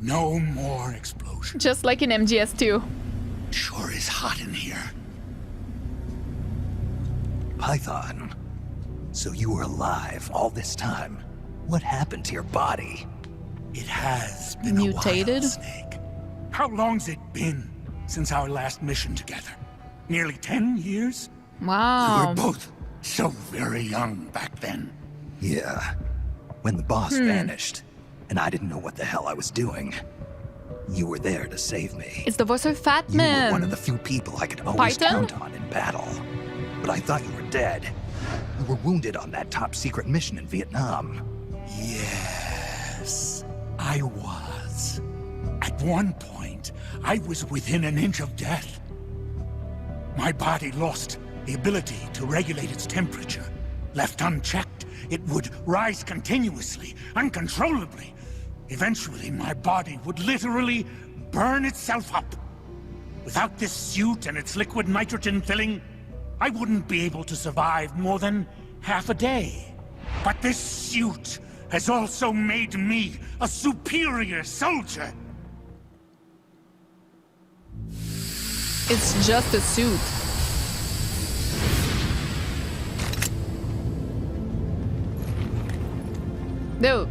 No more explosion. Just like in MGS2. Sure is hot in here. Python, so you were alive all this time. What happened to your body? It has been Mutated? a while, Snake. How long's it been since our last mission together? Nearly 10 years? We Wow. were both so very young back then. Yeah, when the boss vanished, and I didn't know what the hell I was doing. You were there to save me. It's the voice of Fat You were one Man. of the few people I could always Python? count on in battle. But I thought you were dead. You were wounded on that top secret mission in Vietnam. Yes, I was. At one point, I was within an inch of death. My body lost the ability to regulate its temperature. Left unchecked, it would rise continuously, uncontrollably. Eventually, my body would literally burn itself up. Without this suit and its liquid nitrogen filling, I wouldn't be able to survive more than half a day. But this suit has also made me a superior soldier. It's just a suit. Dude,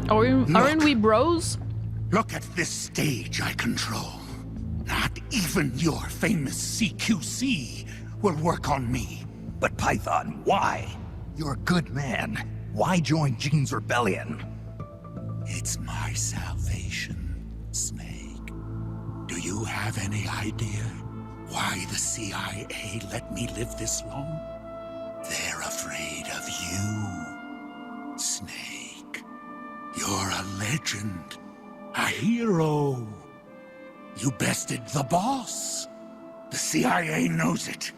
aren't we bros? Look at this stage I control. Not even your famous CQC will work on me. But Python, why? You're a good man. Why join Gene's rebellion? It's my salvation, Snake. Do you have any idea why the CIA let me live this long? They're afraid of you, Snake. You're a legend, a hero. You bested the boss. The CIA knows it.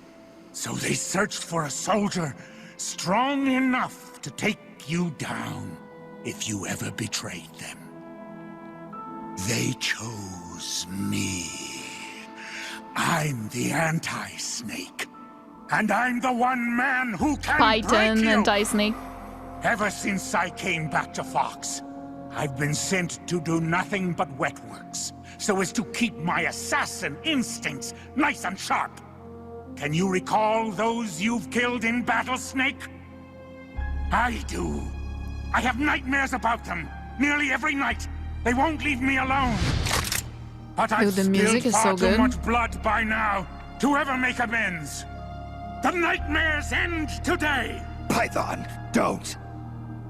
So they searched for a soldier strong enough to take you down if you ever betrayed them. They chose me. I'm the anti-Snake. And I'm the one man who can Python break you. anti-snake. Ever since I came back to Fox, I've been sent to do nothing but wet works, so as to keep my assassin instincts nice and sharp. Can you recall those you've killed in battle, Snake? I do. I have nightmares about them. Nearly every night. They won't leave me alone. But I've the music spilled is far so too good. much blood by now to ever make amends. The nightmares end today. Python, don't!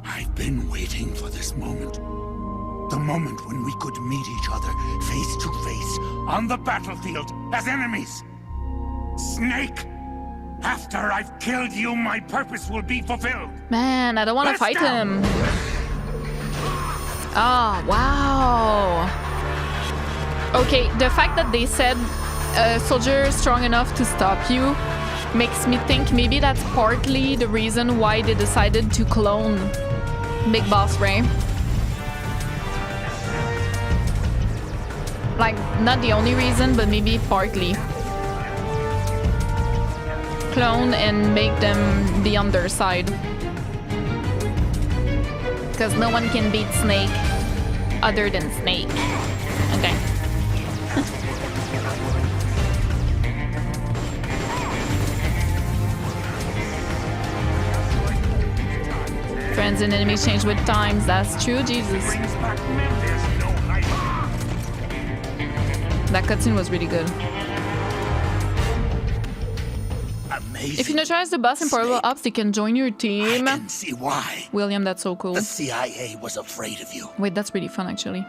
I've been waiting for this moment. The moment when we could meet each other face to face on the battlefield as enemies. Snake, after I've killed you, my purpose will be fulfilled. Man, I don't want to Let's fight go. him. Oh, wow. Okay, the fact that they said a soldier strong enough to stop you makes me think maybe that's partly the reason why they decided to clone Big Boss Ray. Like, not the only reason, but maybe partly. Clone and make them the underside. Because no one can beat Snake other than Snake. Okay. Friends and enemies change with times. That's true, Jesus. That cutscene was really good. Amazing. If you neutralize the boss in portable ops, they can join your team. I can see why. William, that's so cool. The CIA was afraid of you. Wait, that's really fun, actually.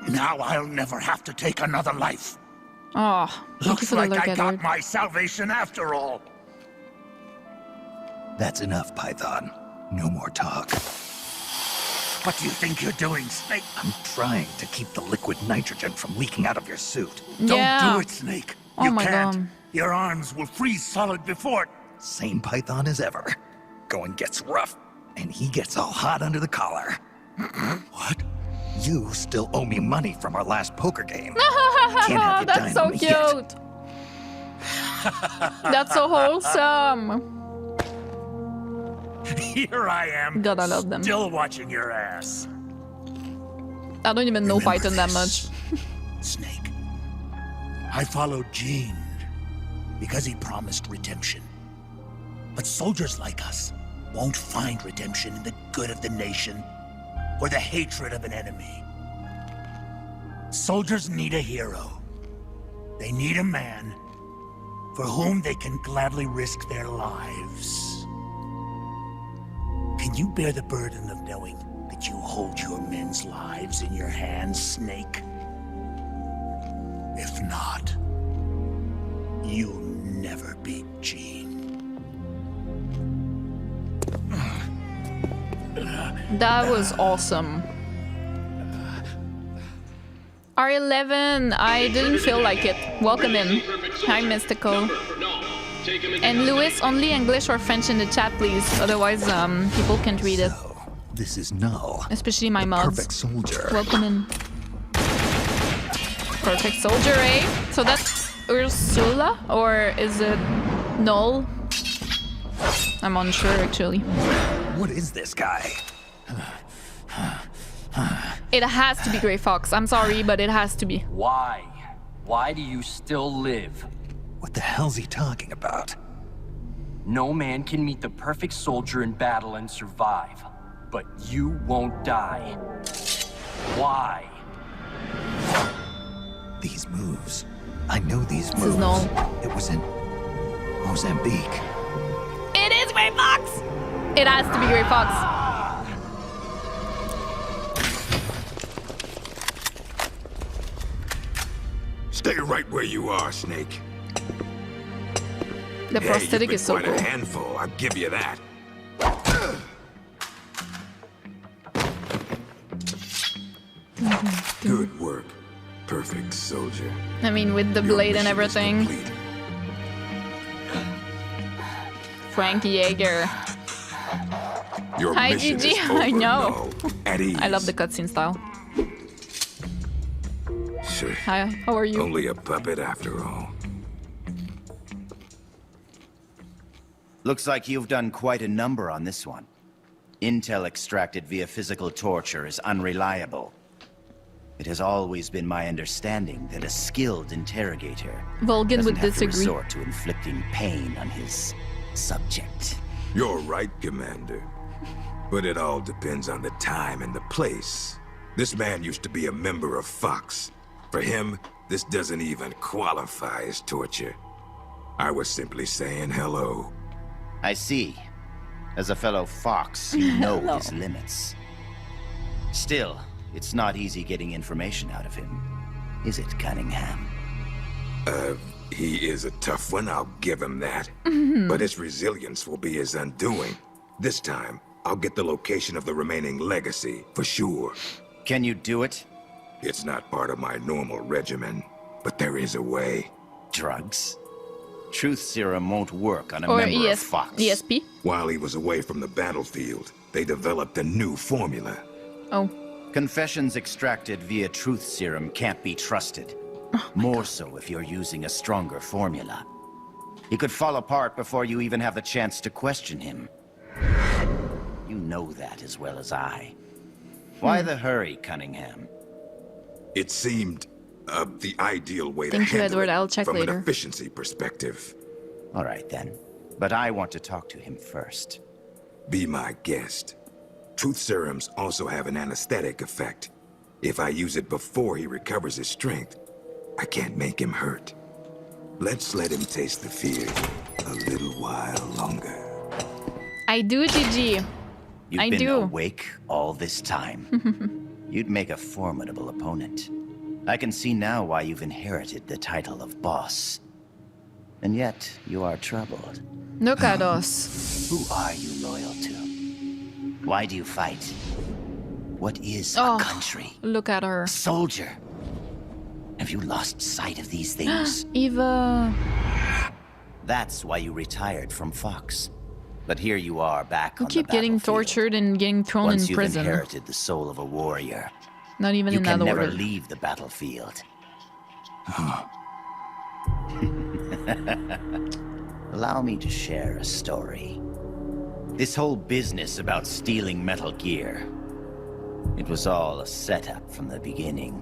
Now I'll never have to take another life. Oh, thank you Looks for the like lurk, I got Edward. my salvation after all. That's enough, Python. No more talk. What do you think you're doing, Snake? I'm trying to keep the liquid nitrogen from leaking out of your suit. Yeah. Don't do it, Snake. Oh You my can't. God. Your arms will freeze solid before it. Same Python as ever. Going gets rough, and he gets all hot under the collar. What? You still owe me money from our last poker game. Can't have you That's dine so on me yet. cute. That's so wholesome. Here I am. God, I love them. Still watching your ass. I don't even know Remember Python that this, much. Snake. I followed Gene because he promised redemption. But soldiers like us won't find redemption in the good of the nation or the hatred of an enemy. Soldiers need a hero. They need a man for whom they can gladly risk their lives. Can you bear the burden of knowing that you hold your men's lives in your hands, Snake? If not, you'll never beat Gene. That was awesome. R11, I didn't feel like it. Welcome in. Hi, Mystical. And Louis, only English or French in the chat, please. Otherwise, people can't read it. So, this is Null. Especially my the mods. perfect soldier. Welcome in. Perfect soldier, eh? So that's Ursula? Or is it Null? I'm unsure, actually. What is this guy? It has to be Grey Fox. I'm sorry, but it has to be. Why? Why do you still live? What the hell's he talking about? No man can meet the perfect soldier in battle and survive. But you won't die. Why? These moves. I know these This is moves. Null. It was in Mozambique. It is Grey Fox! It has to be Grey Fox. Stay right where you are, Snake. The Hey, prosthetic you've is so been cool. quite a handful, I'll give you that. Good work. Perfect soldier. I mean, with the Your blade and mission is everything. complete. Frank Yeager. Your Hi, mission Gigi. is over I know. now. At ease. I love the cutscene style. Sure. Hi, how are you? Only a puppet after all. Looks like you've done quite a number on this one. Intel extracted via physical torture is unreliable. It has always been my understanding that a skilled interrogator Volgan doesn't would have to disagree. resort to inflicting pain on his subject. You're right, Commander. But it all depends on the time and the place. This man used to be a member of Fox. For him, this doesn't even qualify as torture. I was simply saying hello. I see. As a fellow Fox, you know his limits. Still, it's not easy getting information out of him. Is it, Cunningham? He is a tough one, I'll give him that. But his resilience will be his undoing. This time, I'll get the location of the remaining legacy, for sure. Can you do it? It's not part of my normal regimen, but there is a way. Drugs? Truth serum won't work on a Or member of Fox. ESP? While he was away from the battlefield, they developed a new formula. Oh. Confessions extracted via truth serum can't be trusted. More so if you're using a stronger formula. He could fall apart before you even have the chance to question him. You know that as well as I. Why the hurry, Cunningham? It seemed the ideal way to Thank you, handle Edward. I'll it check from later. an efficiency perspective. All right then. But I want to talk to him first. Be my guest. Truth serums also have an anesthetic effect. If I use it before he recovers his strength, I can't make him hurt. Let's let him taste the fear a little while longer. I do, GG. You've I been do. awake all this time. You'd make a formidable opponent. I can see now why you've inherited the title of boss. And yet, you are troubled. Look at us. Who are you loyal to? Why do you fight? What is Oh. a country? Look at her. Soldier. Have you lost sight of these things? Eva. That's why you retired from Fox. But here you are back You on keep the getting battlefield. tortured and getting thrown Once in you've prison. inherited the soul of a warrior, Not even you in can that never order. leave the battlefield. Allow me to share a story. This whole business about stealing Metal Gear, it was all a setup from the beginning.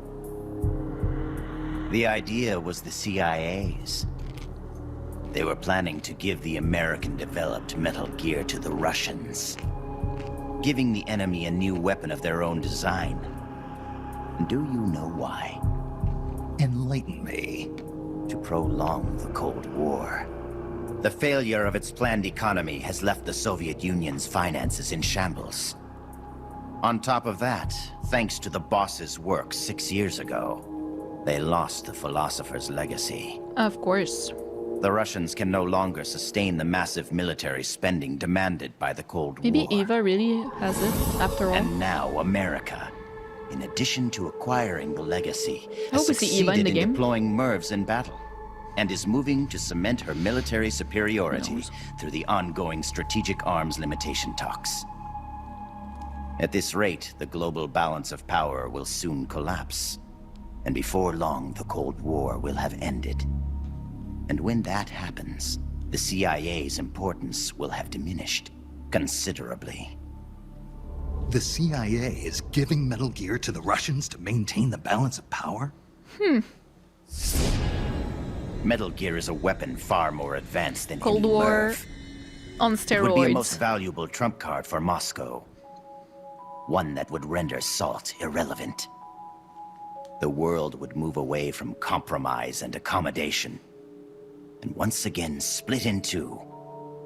The idea was the CIA's. They were planning to give the American-developed Metal Gear to the Russians, giving the enemy a new weapon of their own design. And do you know why? Enlighten me. To prolong the Cold War. The failure of its planned economy has left the Soviet Union's finances in shambles. On top of that, thanks to the boss's work 6 years ago, they lost the philosopher's legacy. Of course. The Russians can no longer sustain the massive military spending demanded by the Cold Maybe War. Eva really has it, after all. And now America, in addition to acquiring the legacy, I has hope we see Eva in succeeded the in game. deploying MIRVs in battle, and is moving to cement her military superiority through the ongoing strategic arms limitation talks. At this rate, the global balance of power will soon collapse, and before long the Cold War will have ended. And when that happens, the CIA's importance will have diminished considerably. The CIA is giving Metal Gear to the Russians to maintain the balance of power? Metal Gear is a weapon far more advanced than Cold any War MIRV. on It would be a most steroids. valuable trump card for Moscow. One that would render SALT irrelevant. The world would move away from compromise and accommodation, and once again split in two.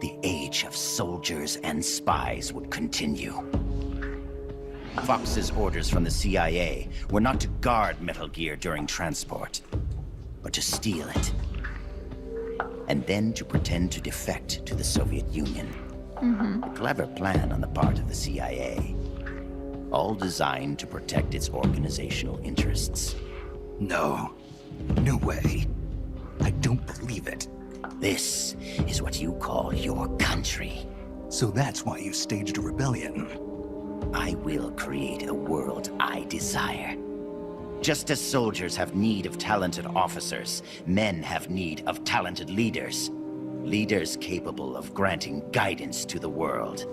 The age of soldiers and spies would continue. Fox's orders from the CIA were not to guard Metal Gear during transport, but to steal it. And then to pretend to defect to the Soviet Union. A clever plan on the part of the CIA. All designed to protect its organizational interests. No. No way. I don't believe it. This is what you call your country. So that's why you staged a rebellion. I will create a world I desire. Just as soldiers have need of talented officers, men have need of talented leaders. Leaders capable of granting guidance to the world.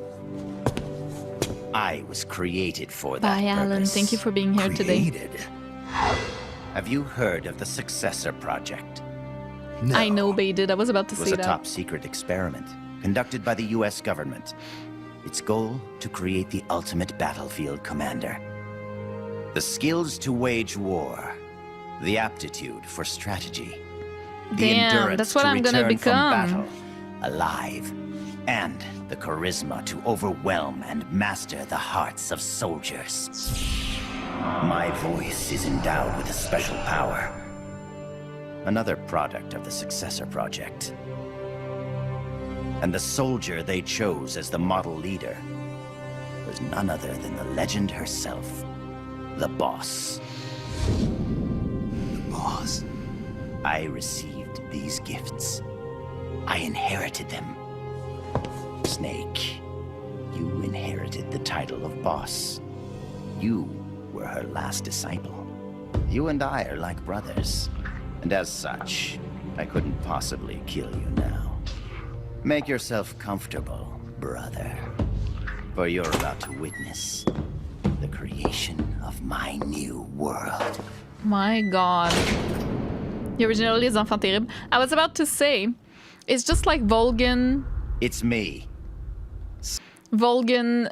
I was created for that Bye, Alan. purpose. Thank you for being here today. Created? Have you heard of the Successor Project? No. I know they did. I was about to It was say a that. top-secret experiment conducted by the US government. Its goal, to create the ultimate battlefield commander. The skills to wage war, the aptitude for strategy, the Damn, endurance that's what to I'm gonna return from become. battle alive, and the charisma to overwhelm and master the hearts of soldiers. My voice is endowed with a special power. Another product of the Successor Project. And the soldier they chose as the model leader was none other than the legend herself, the boss. The boss? I received these gifts. I inherited them. Snake, you inherited the title of boss. You were her last disciple. You and I are like brothers. And as such, I couldn't possibly kill you now. Make yourself comfortable, brother. For you're about to witness the creation of my new world. My god. The original Les Enfants Terribles. I was about to say, it's just like Volgan. It's me. Volgan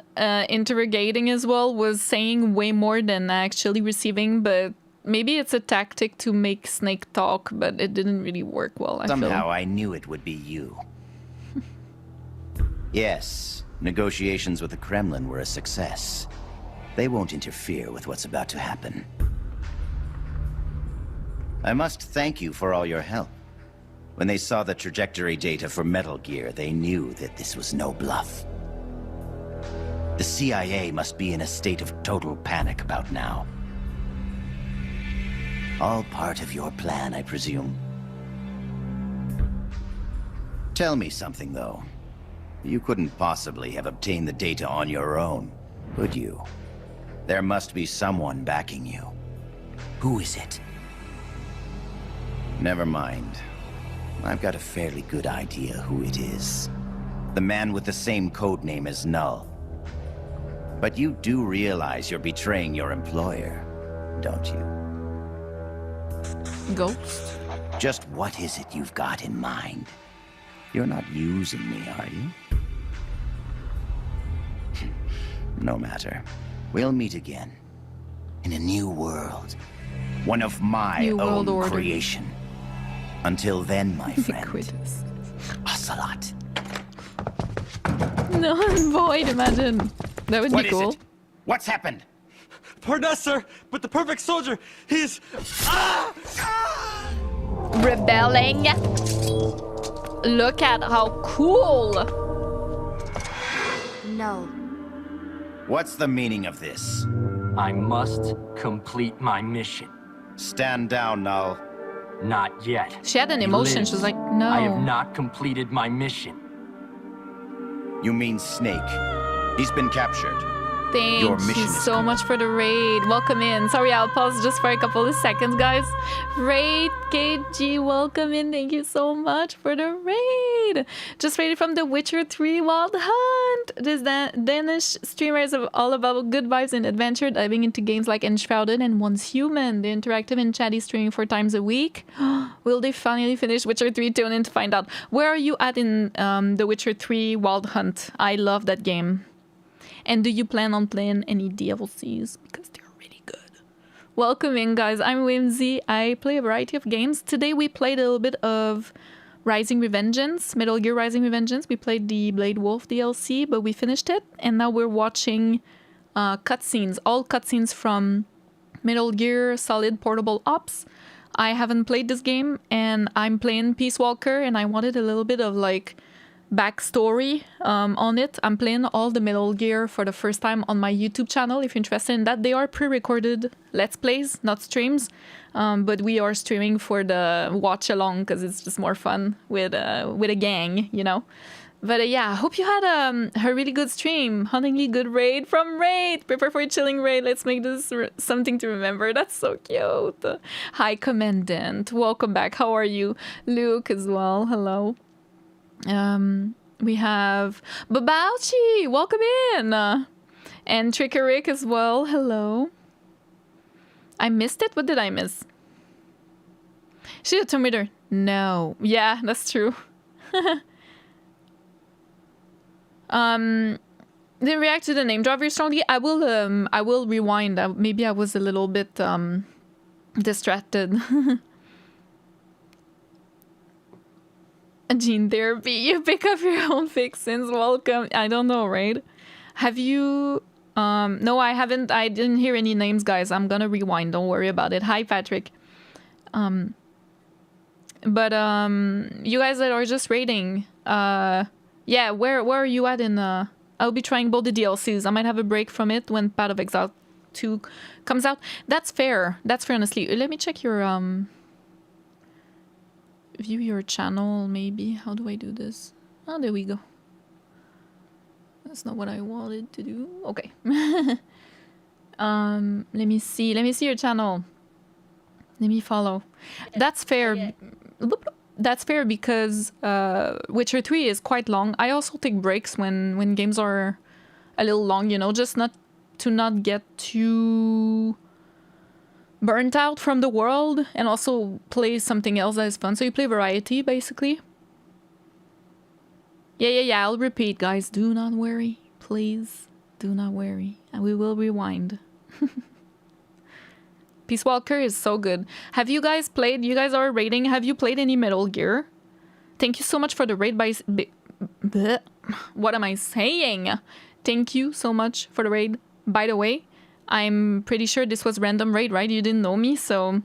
interrogating as well was saying way more than actually receiving, but maybe it's a tactic to make Snake talk, but it didn't really work well, I Somehow feel. I knew it would be you. Yes, negotiations with the Kremlin were a success. They won't interfere with what's about to happen. I must thank you for all your help. When they saw the trajectory data for Metal Gear, they knew that this was no bluff. The CIA must be in a state of total panic about now. All part of your plan, I presume. Tell me something, though. You couldn't possibly have obtained the data on your own, could you? There must be someone backing you. Who is it? Never mind. I've got a fairly good idea who it is. The man with the same codename as Null. But you do realize you're betraying your employer, don't you? Ghost? Just what is it you've got in mind? You're not using me, are you? No matter. We'll meet again. In a new world. One of my New world own order. creation. Until then, my friend. Quitters. Ocelot. No, void, imagine. That would What be is cool. it? What's happened? Pardon us, sir, but the perfect soldier, he's... Rebelling. Look at how cool. No. What's the meaning of this? I must complete my mission. Stand down, Null. Not yet. She had an He emotion. lives. She was like, no. I have not completed my mission. You mean Snake. He's been captured. Thank Your mission you is so much for the raid. Welcome in. Sorry, I'll pause just for a couple of seconds, guys. Raid KG, welcome in. Thank you so much for the raid. Just raided from The Witcher 3 Wild Hunt. This Danish streamer is all about good vibes and adventure, diving into games like Enshrouded and Once Human. The interactive and chatty streaming 4 times a week. Will they finally finish Witcher 3? Tune in to find out. Where are you at in The Witcher 3 Wild Hunt? I love that game. And do you plan on playing any DLCs? Because they're really good. Welcome in, guys. I'm Whimsy. I play a variety of games. Today we played a little bit of Rising Revengeance, Metal Gear Rising Revengeance. We played the Blade Wolf DLC, but we finished it. And now we're watching cutscenes, all cutscenes from Metal Gear Solid Portable Ops. I haven't played this game, and I'm playing Peace Walker, and I wanted a little bit of like backstory on it. I'm playing all the Metal Gear for the first time on my YouTube channel. If you're interested in that, they are pre-recorded Let's Plays, not streams. But we are streaming for the watch along because it's just more fun with a gang, you know. But yeah, I hope you had a really good stream. Hauntingly good raid from Raid. Prepare for a chilling raid. Let's make this something to remember. That's so cute. Hi, Commandant. Welcome back. How are you? Luke as well. Hello. We have Babauchi, welcome in, and Trickerick as well. Hello. I missed it. What did I miss? She's a Tomb Raider. No. Yeah, that's true. Didn't react to the name drop very strongly. I will rewind. Maybe I was a little bit distracted. Gene therapy. You pick up your own fixins. Welcome. I don't know, right? Have you? No, I haven't. I didn't hear any names, guys. I'm gonna rewind. Don't worry about it. Hi, Patrick. But you guys that are just raiding, yeah, where are you at in I'll be trying both the DLCs. I might have a break from it when Path of Exile 2 comes out. That's fair. That's fair, honestly. Let me check your view your channel, maybe. How do I do this? Oh, there we go. That's not what I wanted to do. Okay. Let me see your channel. Let me follow. That's fair. That's fair because Witcher 3 is quite long. I also take breaks when games are a little long, you know, just not get too burnt out from the world, and also play something else that is fun. So you play variety, basically. Yeah, I'll repeat, guys. Do not worry. Please, do not worry. And we will rewind. Peace Walker is so good. Have you guys played? You guys are raiding. Have you played any Metal Gear? Thank you so much for the raid by... What am I saying? Thank you so much for the raid. By the way, I'm pretty sure this was random raid, right? You didn't know me, so...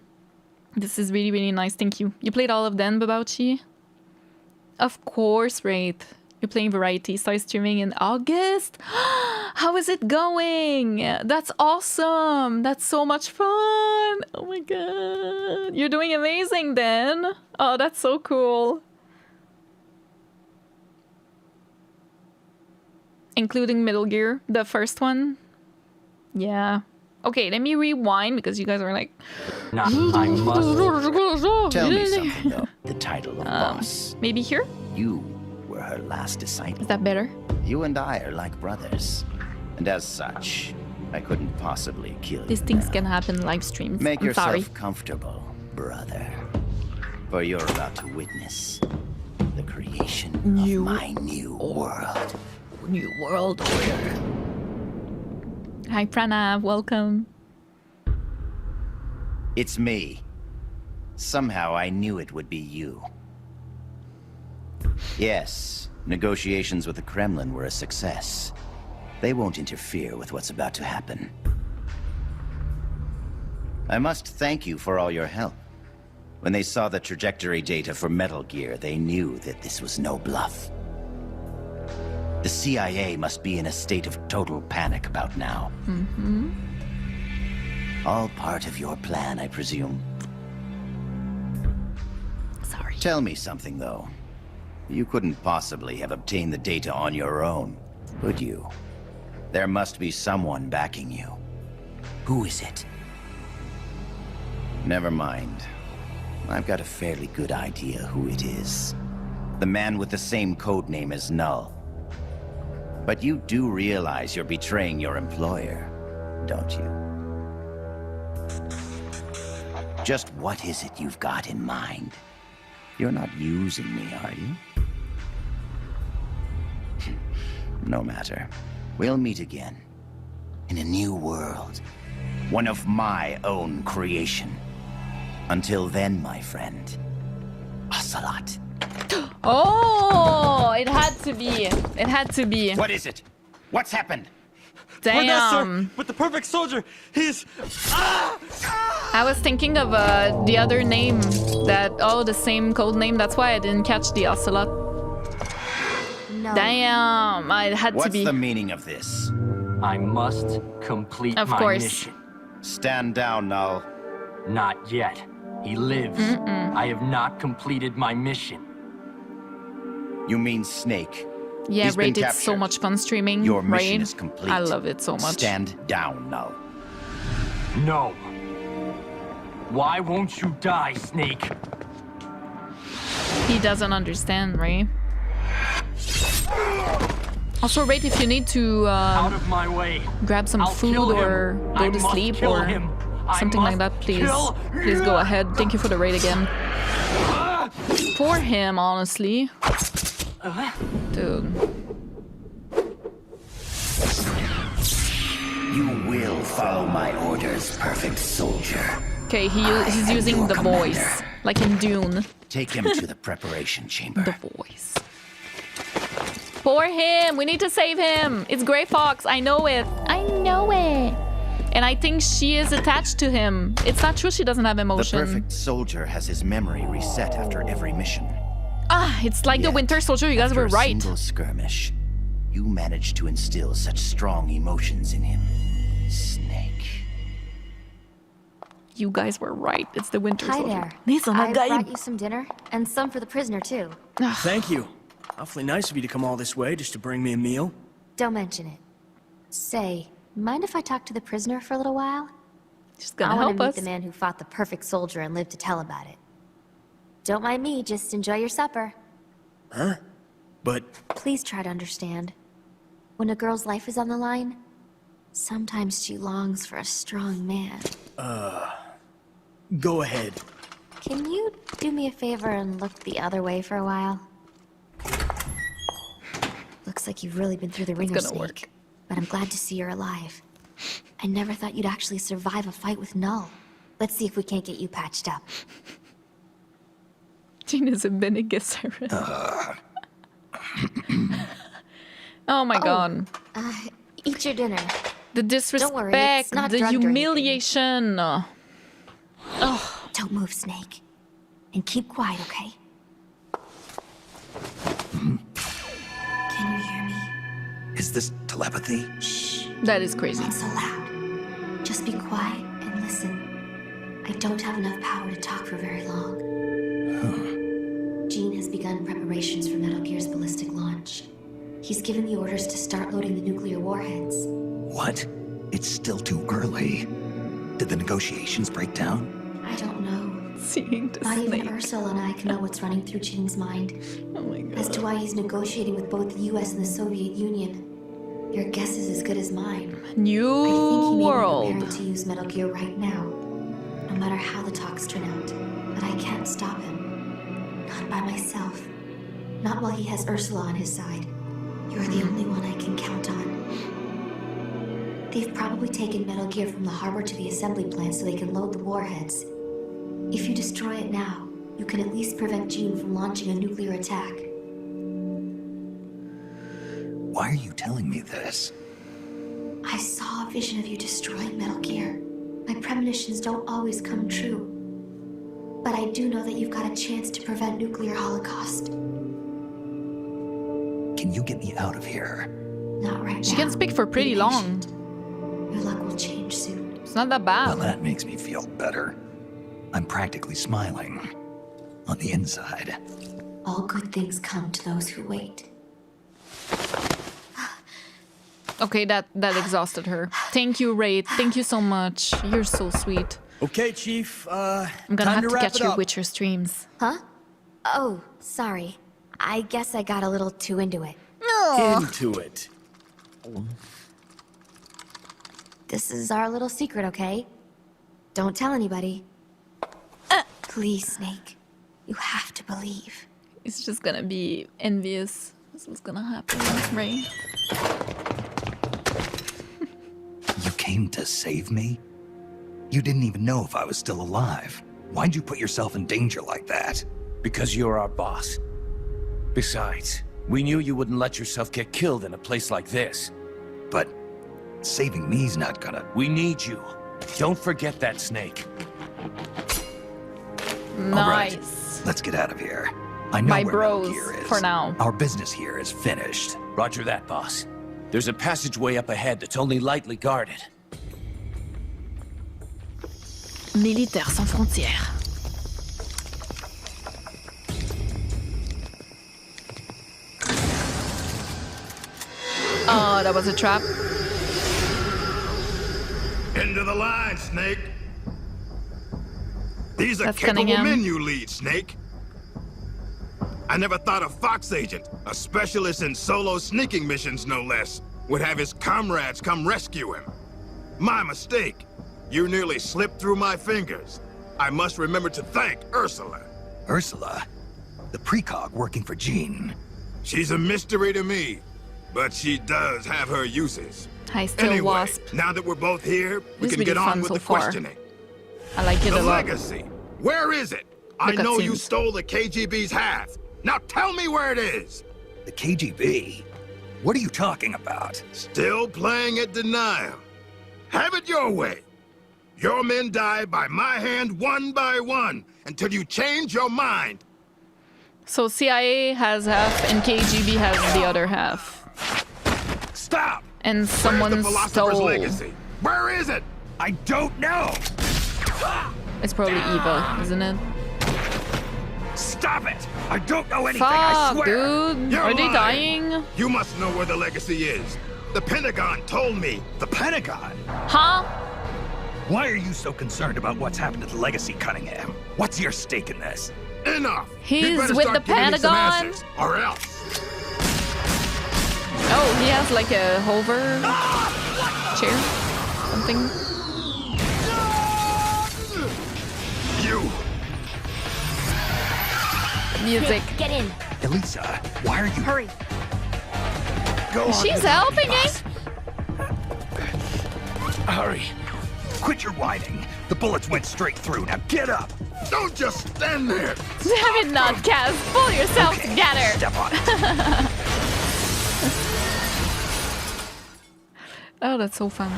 This is really, really nice. Thank you. You played all of them, Babauchi? Of course, Wraith. You're playing variety. Start streaming in August. How is it going? That's awesome. That's so much fun. Oh my god. You're doing amazing then. Oh, that's so cool. Including Metal Gear, the first one. Yeah. Okay, let me rewind because you guys are like... Nah, I must... Tell me something, though. The title of boss. Maybe here? You were her last disciple. Is that better? You and I are like brothers. And as such, I couldn't possibly kill you. These things can happen live streams. Make I'm yourself sorry. comfortable, brother. For you're about to witness the creation of my new world. New world order. Hi, Pranav. Welcome. It's me. Somehow I knew it would be you. Yes, negotiations with the Kremlin were a success. They won't interfere with what's about to happen. I must thank you for all your help. When they saw the trajectory data for Metal Gear, they knew that this was no bluff. The CIA must be in a state of total panic about now. Mm-hmm. All part of your plan, I presume. Sorry. Tell me something, though. You couldn't possibly have obtained the data on your own, could you? There must be someone backing you. Who is it? Never mind. I've got a fairly good idea who it is. The man with the same codename as Null. But you do realize you're betraying your employer, don't you? Just what is it you've got in mind? You're not using me, are you? No matter. We'll meet again. In a new world. One of my own creation. Until then, my friend. Ocelot. Oh, it had to be. It had to be. What is it? What's happened? Damn. With the perfect soldier, he's... I was thinking of the other name that... Oh, the same code name. That's why I didn't catch the Ocelot. No. Damn. It had to be. What's the meaning of this? I must complete Of my course. mission. Stand down, Null. Not yet. He lives. I have not completed my mission. You mean Snake? Yeah, He's been Raid, it's so captured. much fun streaming. Your mission Raid. is complete. I love it so much. Stand down, Null. No. Why won't you die, Snake? He doesn't understand, right? Also, Raid, if you need to Out of my way. grab some I'll food kill him. or go I to must sleep kill or him. I something like must that, please kill go ahead. Thank you for the raid again. For him, honestly. Dude. will follow my orders, perfect soldier. Okay, he's using the voice, like in Dune. Take him to the preparation chamber. The voice. Poor him! We need to save him! It's Grey Fox, I know it! I know it! And I think she is attached to him. It's not true she doesn't have emotion. The perfect soldier has his memory reset after every mission. Ah, it's like the Winter Soldier, you guys were right. After a single skirmish, you managed to instill such strong emotions in him. Snake. You guys were right. It's the Winter Soldier. Hi there. I brought you some dinner, and some for the prisoner, too. Thank you. Awfully nice of you to come all this way just to bring me a meal. Don't mention it. Say, mind if I talk to the prisoner for a little while? She's gonna help us. I want to meet the man who fought the perfect soldier and lived to tell about it. Don't mind me, just enjoy your supper. Huh? But... Please try to understand. When a girl's life is on the line, sometimes she longs for a strong man. Go ahead. Can you do me a favor and look the other way for a while? Looks like you've really been through the ringer, Snake. But I'm glad to see you're alive. I never thought you'd actually survive a fight with Null. Let's see if we can't get you patched up. Jean is a Bene Gesserit. Oh my god. Eat your dinner. The disrespect, Don't worry, it's not the drugged or humiliation. Oh. Don't move, Snake. And keep quiet, okay? Can you hear me? Is this telepathy? Shh. That is crazy. Not so loud. Just be quiet and listen. I don't have enough power to talk for very long. Jean has begun preparations for Metal Gear's ballistic launch. He's given the orders to start loading the nuclear warheads. What? It's still too early. Did the negotiations break down? I don't know. Seeing the Not snake. even Ursula and I can know what's running through Jean's mind. Oh my god. As to why he's negotiating with both the US and the Soviet Union. Your guess is as good as mine. New I think he may world. be preparing to use Metal Gear right now. No matter how the talks turn out. But I can't stop him. Not by myself. Not while he has Ursula on his side. You're the only one I can count on. They've probably taken Metal Gear from the harbor to the assembly plant so they can load the warheads. If you destroy it now, you can at least prevent Jean from launching a nuclear attack. Why are you telling me this? I saw a vision of you destroying Metal Gear. My premonitions don't always come true. But I do know that you've got a chance to prevent nuclear holocaust. Can you get me out of here? Not right now. She can speak for pretty long. Your luck will change soon. It's not that bad. Well, that makes me feel better. I'm practically smiling. On the inside. All good things come to those who wait. Okay, that exhausted her. Thank you, Wraith. Thank you so much. You're so sweet. Okay, Chief, I'm gonna have to catch your Witcher streams. Huh? Oh, sorry. I guess I got a little too into it. Into it. This is our little secret, okay? Don't tell anybody. Please, Snake. You have to believe. He's just gonna be envious. This was gonna happen, right? You came to save me? You didn't even know if I was still alive. Why'd you put yourself in danger like that? Because you're our boss. Besides, we knew you wouldn't let yourself get killed in a place like this. But saving me's not gonna... We need you. Don't forget that, Snake. Nice. All right, let's get out of here. I know My where bros, Metal Gear is. for now. Our business here is finished. Roger that, boss. There's a passageway up ahead that's only lightly guarded. Militaires sans frontières. Oh, that was a trap. Into the line, Snake. These are That's capable Cunningham. men you lead, Snake. I never thought a Fox agent, a specialist in solo sneaking missions no less, would have his comrades come rescue him. My mistake. You nearly slipped through my fingers. I must remember to thank Ursula. Ursula? The precog working for Jean. She's a mystery to me. but she does have her uses. Hi, still Anyway, Wasp. now that we're both here, we This is can get really on fun with so the far. questioning. I like it The a lot. legacy. Where is it? I know you cutscenes. stole the KGB's half. Now tell me where it is. The KGB? What are you talking about? Still playing at denial. Have it your way. Your men die by my hand one by one until you change your mind. So CIA has half and KGB has the other half. Stop! And Where's someone the philosopher's stole. legacy? Where is it? I don't know! It's probably Eva, isn't it? Stop it! I don't know anything, Fuck, I swear! dude. You're Are they lying. dying? You must know where the legacy is. The Pentagon told me. The Pentagon? Huh? Why are you so concerned about what's happened to the legacy, Cunningham? What's your stake in this? Enough! He's You better with start the giving me some Pentagon? answers, or else. Oh, he has like a hover chair? Something? You! Music. Get in. Elisa, why are you... Hurry. Go on She's without helping me, us. Hurry. Quit your whining. The bullets went straight through. Now get up. Don't just stand there! Damn it, Nutcast. Pull yourself Okay, together. Step on it. Oh, that's so fun.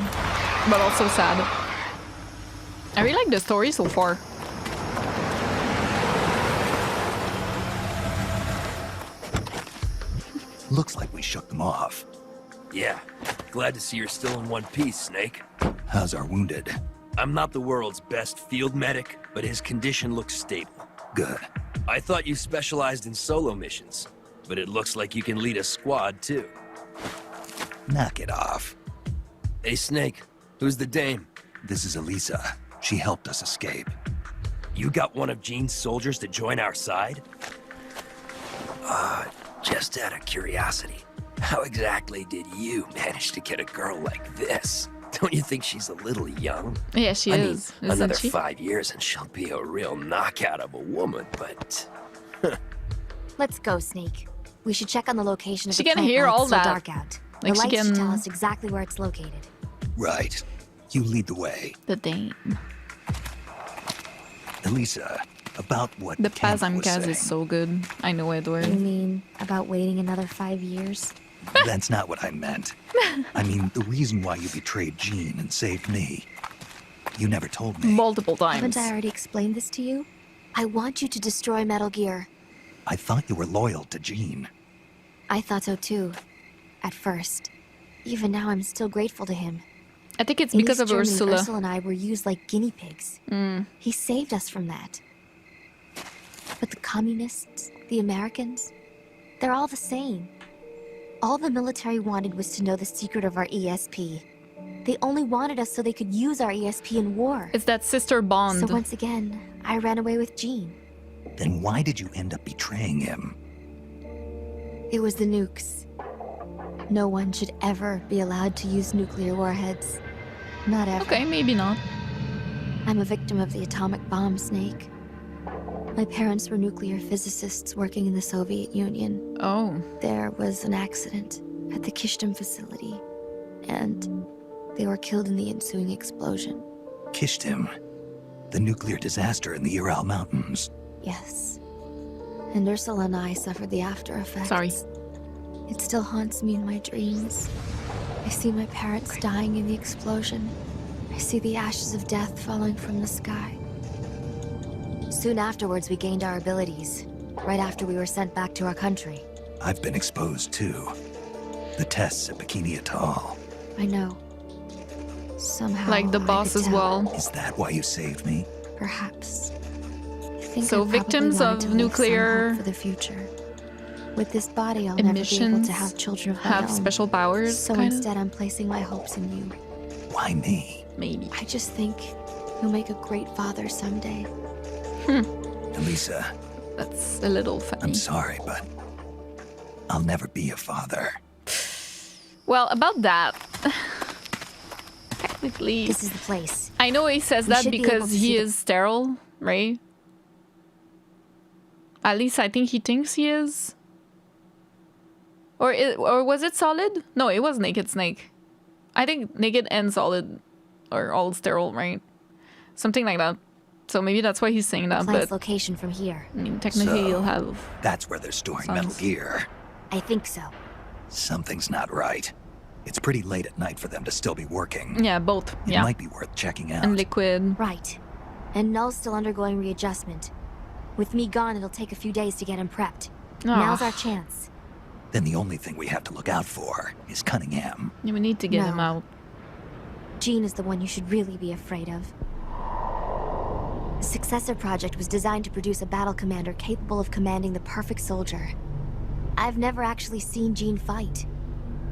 But also sad. I really like the story so far. Looks like we shook them off. Yeah, glad to see you're still in one piece, Snake. How's our wounded? I'm not the world's best field medic, but his condition looks stable. Good. I thought you specialized in solo missions, but it looks like you can lead a squad too. Knock it off. Hey, Snake, who's the dame? This is Elisa. She helped us escape. You got one of Jean's soldiers to join our side? Just out of curiosity, how exactly did you manage to get a girl like this? Don't you think she's a little young? Yeah, she I is. mean, Isn't another she? 5 years and she'll be a real knockout of a woman, but... Let's go, Snake. We should check on the location of She the can plant hear while all it's still that. dark out. Like, the she lights should tell can- us exactly where it's located. Right. You lead the way. The Dame. Elisa, about what The Kemp was Pazamkaz saying. is so good. I know You Edward. mean about waiting another 5 years? That's not what I meant. I mean, the reason why you betrayed Jean and saved me. You never told me. Multiple times. Haven't I already explained this to you? I want you to destroy Metal Gear. I thought you were loyal to Jean. I thought so too. At first. Even now, I'm still grateful to him. I think it's In because East of Germany, Ursula. Ursula and I were used like guinea pigs. He saved us from that. But the communists, the Americans, they're all the same. All the military wanted was to know the secret of our ESP. They only wanted us so they could use our ESP in war. It's that sister bond. So once again, I ran away with Jean. Then why did you end up betraying him? It was the nukes. No one should ever be allowed to use nuclear warheads. Not ever. Okay, maybe not. I'm a victim of the atomic bomb, Snake. My parents were nuclear physicists working in the Soviet Union. Oh. There was an accident at the Kishtim facility, and they were killed in the ensuing explosion. Kishtim. The nuclear disaster in the Ural Mountains. Yes. And Ursula and I suffered the after effects. Sorry. It still haunts me in my dreams. I see my parents dying in the explosion. I see the ashes of death falling from the sky. Soon afterwards, we gained our abilities. Right after we were sent back to our country. I've been exposed too. The tests at Bikini Atoll. I know. Somehow, Like the I boss could as tell. well. Is that why you saved me? Perhaps. I think So I probably victims wanted of to leave some nuclear hope for the future. With this body, I'll never be able emissions to have children of my have own. special powers, So kind instead, I'm placing my hopes in you. Why me? Maybe. I just think you'll make a great father someday. Elisa, That's a little funny. I'm sorry, but I'll never be a father. Well, about that. Technically, This is the place. I know he says We that should be able because to he see the- is sterile, right? At least I think he thinks he is. Or was it Solid? No, it was Naked Snake. I think Naked and Solid are all sterile, right? Something like that. So maybe that's why he's saying that. Plant's But location from here. I mean, technically, you'll have. That's where they're storing Metal Gear. I think so. Something's not right. It's pretty late at night for them to still be working. Yeah, both. It Yeah. might be worth checking out. And Liquid. Right. And Null's still undergoing readjustment. With me gone, it'll take a few days to get him prepped. Now's our chance. Then the only thing we have to look out for is Cunningham. Yeah, we need to get No. him out. Jean is the one you should really be afraid of. The Successor Project was designed to produce a battle commander capable of commanding the perfect soldier. I've never actually seen Jean fight,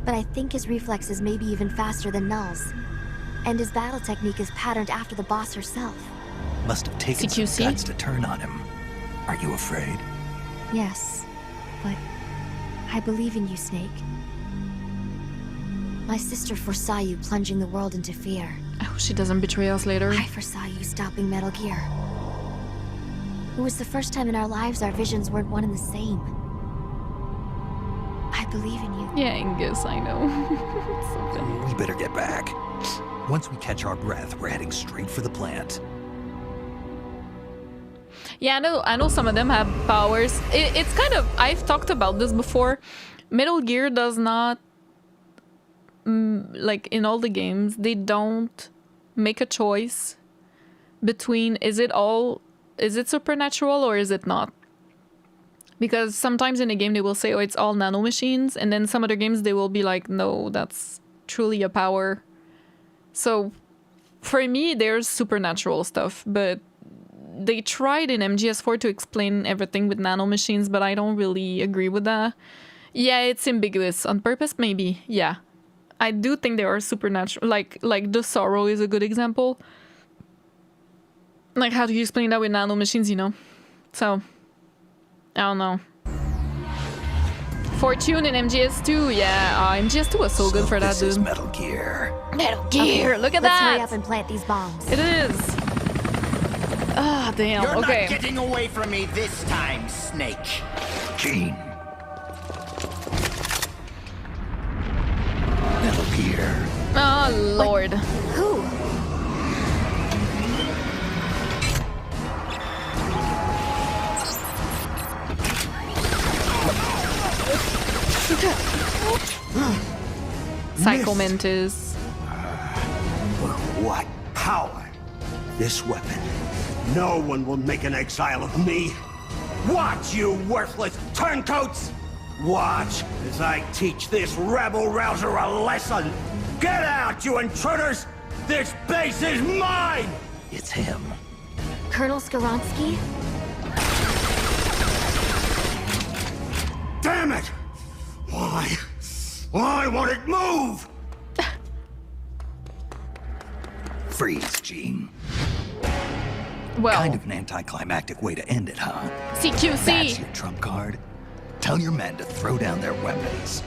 but I think his reflexes may be even faster than Null's. And his battle technique is patterned after the boss herself. Must have taken some CQC? guts to turn on him. Are you afraid? Yes, but I believe in you, Snake. My sister foresaw you plunging the world into fear. I hope she doesn't betray us later. I foresaw you stopping Metal Gear. It was the first time in our lives our visions weren't one and the same. I believe in you. Yeah, Angus, I know. It's so funny. We better get back. Once we catch our breath, we're heading straight for the plant. Yeah, I know some of them have powers. It's kind of, I've talked about this before. Metal Gear does not, like in all the games, they don't make a choice between is it supernatural or is it not? Because sometimes in a game they will say, oh, it's all nanomachines, and then some other games they will be like, no, that's truly a power. So for me, there's supernatural stuff, but they tried in MGS4 to explain everything with nanomachines, but I don't really agree with that. Yeah, it's ambiguous. On purpose, maybe. Yeah. I do think they are supernatural. Like the Sorrow is a good example. Like, how do you explain that with nanomachines, you know? So, I don't know. Fortune in MGS2, yeah. MGS2 was so good for that, this is dude. Metal Gear. Metal Gear, look at Let's that! hurry up and plant these bombs. It is. Ah, damn. You're okay. not getting away from me this time, Snake. Gene. Metal Gear. Oh, Lord. Who? Psycho Mantis. What power? This weapon. No one will make an exile of me. Watch, you worthless turncoats! Watch as I teach this rabble-rouser a lesson! Get out, you intruders! This base is mine! It's him. Colonel Skoronsky? Damn it! Why? Why won't it move? Freeze, Gene. Well, Kind of an anticlimactic way to end it, huh? CQC. That's your trump card? Tell your men to throw down their weapons.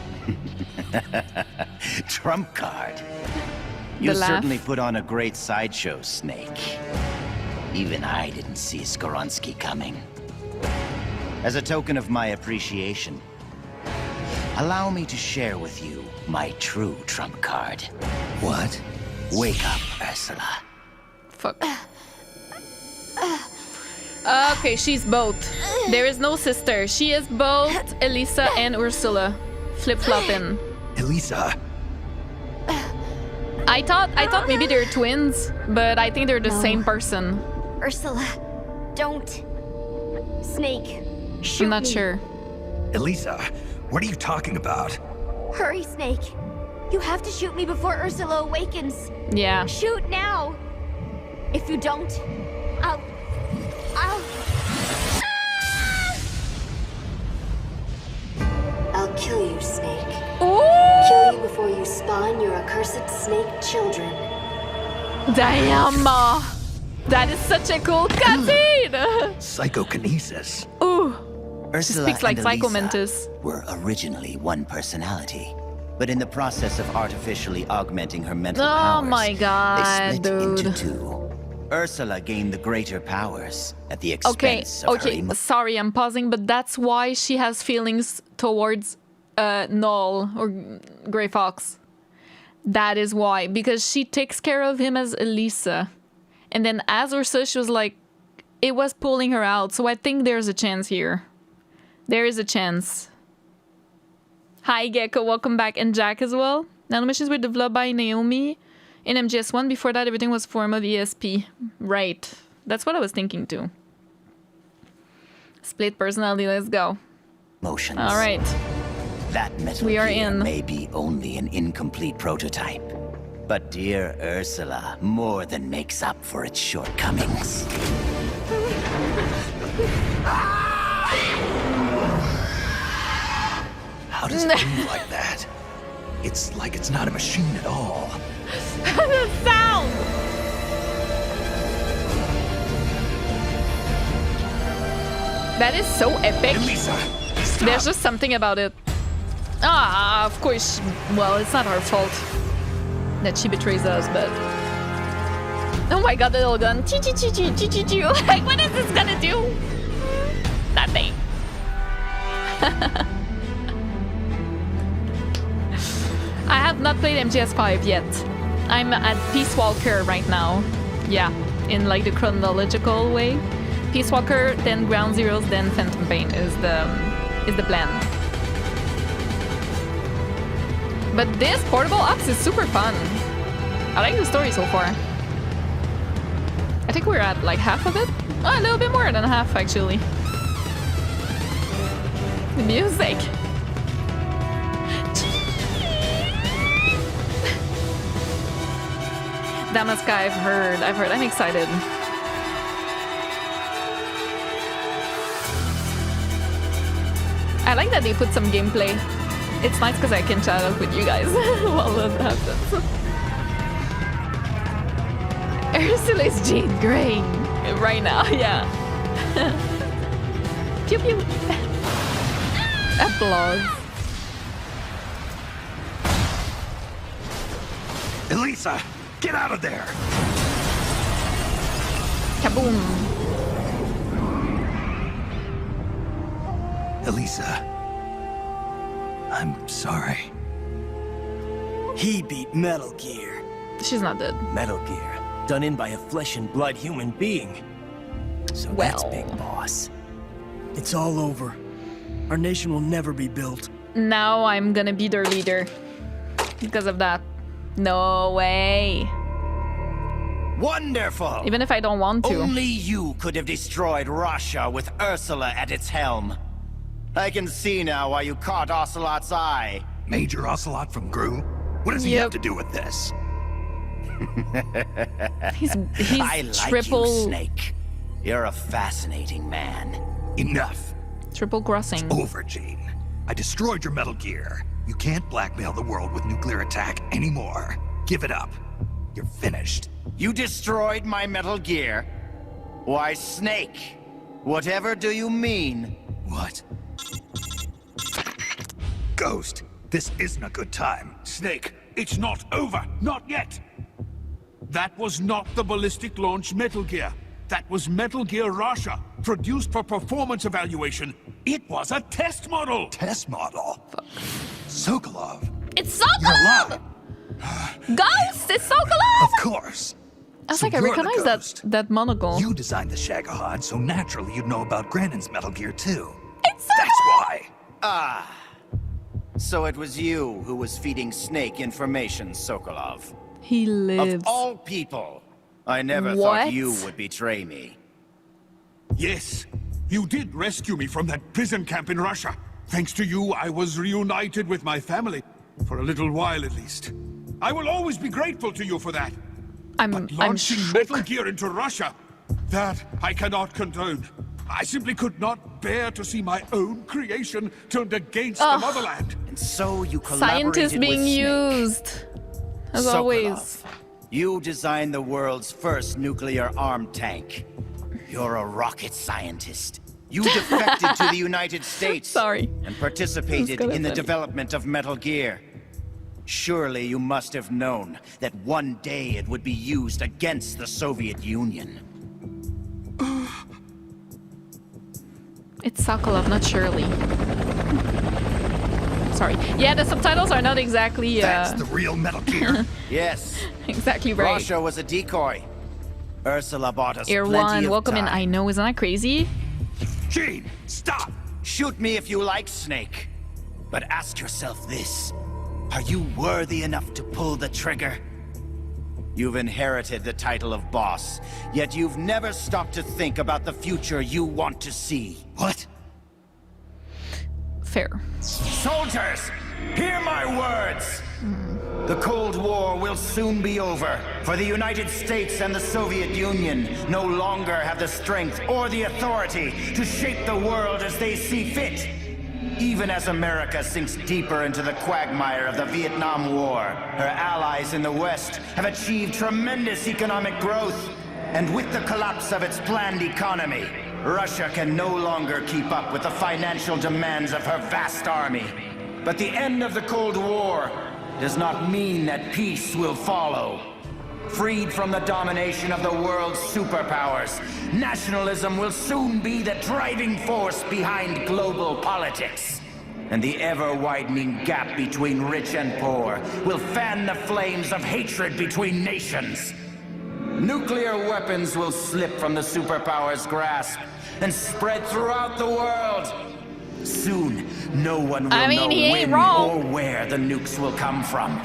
Trump card. You laugh. certainly put on a great sideshow, Snake. Even I didn't see Skoronsky coming. As a token of my appreciation, allow me to share with you my true trump card. What? Wake up, Ursula. Fuck. Okay, she's both. There is no sister. She is both Elisa and Ursula. Flip-flopping. Elisa. I thought maybe they're twins, but I think they're the same person. Ursula, don't. Snake, shoot I'm not me. sure. Elisa, what are you talking about? Hurry, Snake. You have to shoot me before Ursula awakens. Yeah. Shoot now. If you don't, I'll... I'll kill you, Snake. Ooh! Kill you before you spawn your accursed snake children. Damn! That is such a cool cutscene! Psychokinesis. Ooh! Ursula speaks like and Psycho Elisa Mantis. were originally one personality, but in the process of artificially augmenting her mental Oh powers, my god, they split dude. into two. Ursula gained the greater powers at the Okay, expense of her okay, sorry, I'm pausing, but that's why she has feelings towards Null or Grey Fox. That is why, because she takes care of him as Elisa, and then as Ursa, she was like, it was pulling her out. So I think there's a chance here. There is a chance. Hi Gecko, welcome back, and Jack as well. Nanomissions were developed by Naomi in MGS1. Before that, everything was form of ESP. Right. That's what I was thinking too. Split personality, let's go. Motions. All right. That Metal We are Gear in. may be only an incomplete prototype, but dear Ursula more than makes up for its shortcomings. How does it move like that? It's like it's not a machine at all. The sound! That is so epic. Elisa, stop. There's just something about it. Ah, of course. Well, it's not our fault that she betrays us, but... Oh my god, the little gun. Choo-choo-choo-choo-choo-choo. Like, what is this gonna do? Nothing. I have not played MGS5 yet. I'm at Peace Walker right now. Yeah, in like the chronological way. Peace Walker, then Ground Zeroes, then Phantom Pain is the plan. But this portable ops is super fun. I like the story so far. I think we're at like half of it. Oh, a little bit more than half actually. The music. Damaska, I've heard. I'm excited. I like that they put some gameplay. It's nice because I can chat up with you guys while that happens. Ursula is Jade Grey right now, yeah. Pew pew. Applause. Elisa, get out of there! Kaboom. Elisa, I'm sorry. He beat Metal Gear. She's not dead. Metal Gear, done in by a flesh and blood human being. So that's Well. Big Boss. It's all over. Our nation will never be built. Now I'm gonna be their leader. Because of that. No way. Wonderful! Even if I don't want to. Only you could have destroyed Russia with Ursula at its helm. I can see now why you caught Ocelot's eye. Major Ocelot from Gru? What does he have to do with this? He's I like triple you, Snake. You're a fascinating man. Enough. triple crossing. It's over, Gene. I destroyed your Metal Gear. You can't blackmail the world with nuclear attack anymore. Give it up. You're finished. You destroyed my Metal Gear? Why, Snake, whatever do you mean? What? Ghost, this isn't a good time. Snake, it's not over. Not yet. That was not the ballistic launch Metal Gear. That was Metal Gear Russia, produced for performance evaluation. It was a test model. Test model? Fuck. Sokolov. It's You're Sokolov! lying. Ghost! It's Sokolov! Of course. I was So like, I you're the recognize Ghost. that monocle. You designed the Shagohod, so naturally you'd know about Granin's Metal Gear too. It's Sokolov! That's why. Ah. So it was you who was feeding Snake information, Sokolov. He lives. Of all people, I never What? thought you would betray me. Yes, you did rescue me from that prison camp in Russia. Thanks to you, I was reunited with my family. For a little while, at least. I will always be grateful to you for that. But launching Metal Gear into Russia, that I cannot condone. I simply could not bear to see my own creation turned against the motherland. And so you collaborated Scientists being with Snake. used. As Sokolov, always. You designed the world's first nuclear-armed tank. You're a rocket scientist. You defected to the United States. Sorry. And participated kinda in the funny. development of Metal Gear. Surely you must have known that one day it would be used against the Soviet Union. It's Sokolov, not Shirley. Sorry. Yeah, the subtitles are not exactly That's the real Metal Gear. Yes. exactly right. Russia was a decoy. Ursula bought us Air plenty One, of welcome in. time. I know, isn't that crazy? Gene, stop! Shoot me if you like, Snake. But ask yourself this. Are you worthy enough to pull the trigger? You've inherited the title of boss, yet you've never stopped to think about the future you want to see. What? Fair. Soldiers, hear my words! The Cold War will soon be over, for the United States and the Soviet Union no longer have the strength or the authority to shape the world as they see fit. Even as America sinks deeper into the quagmire of the Vietnam War, her allies in the West have achieved tremendous economic growth. And with the collapse of its planned economy, Russia can no longer keep up with the financial demands of her vast army. But the end of the Cold War does not mean that peace will follow. Freed from the domination of the world's superpowers, nationalism will soon be the driving force behind global politics. And the ever-widening gap between rich and poor will fan the flames of hatred between nations. Nuclear weapons will slip from the superpowers' grasp and spread throughout the world. Soon, no one will know when or where the nukes will come from.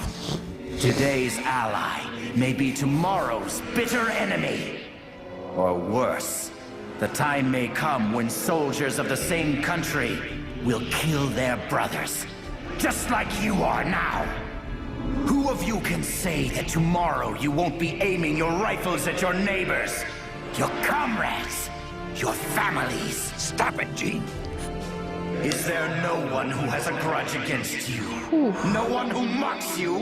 Today's ally may be tomorrow's bitter enemy. Or worse, the time may come when soldiers of the same country will kill their brothers, just like you are now. Who of you can say that tomorrow you won't be aiming your rifles at your neighbors, your comrades, your families? Stop it, Gene. Is there no one who has a grudge against you? No one who mocks you?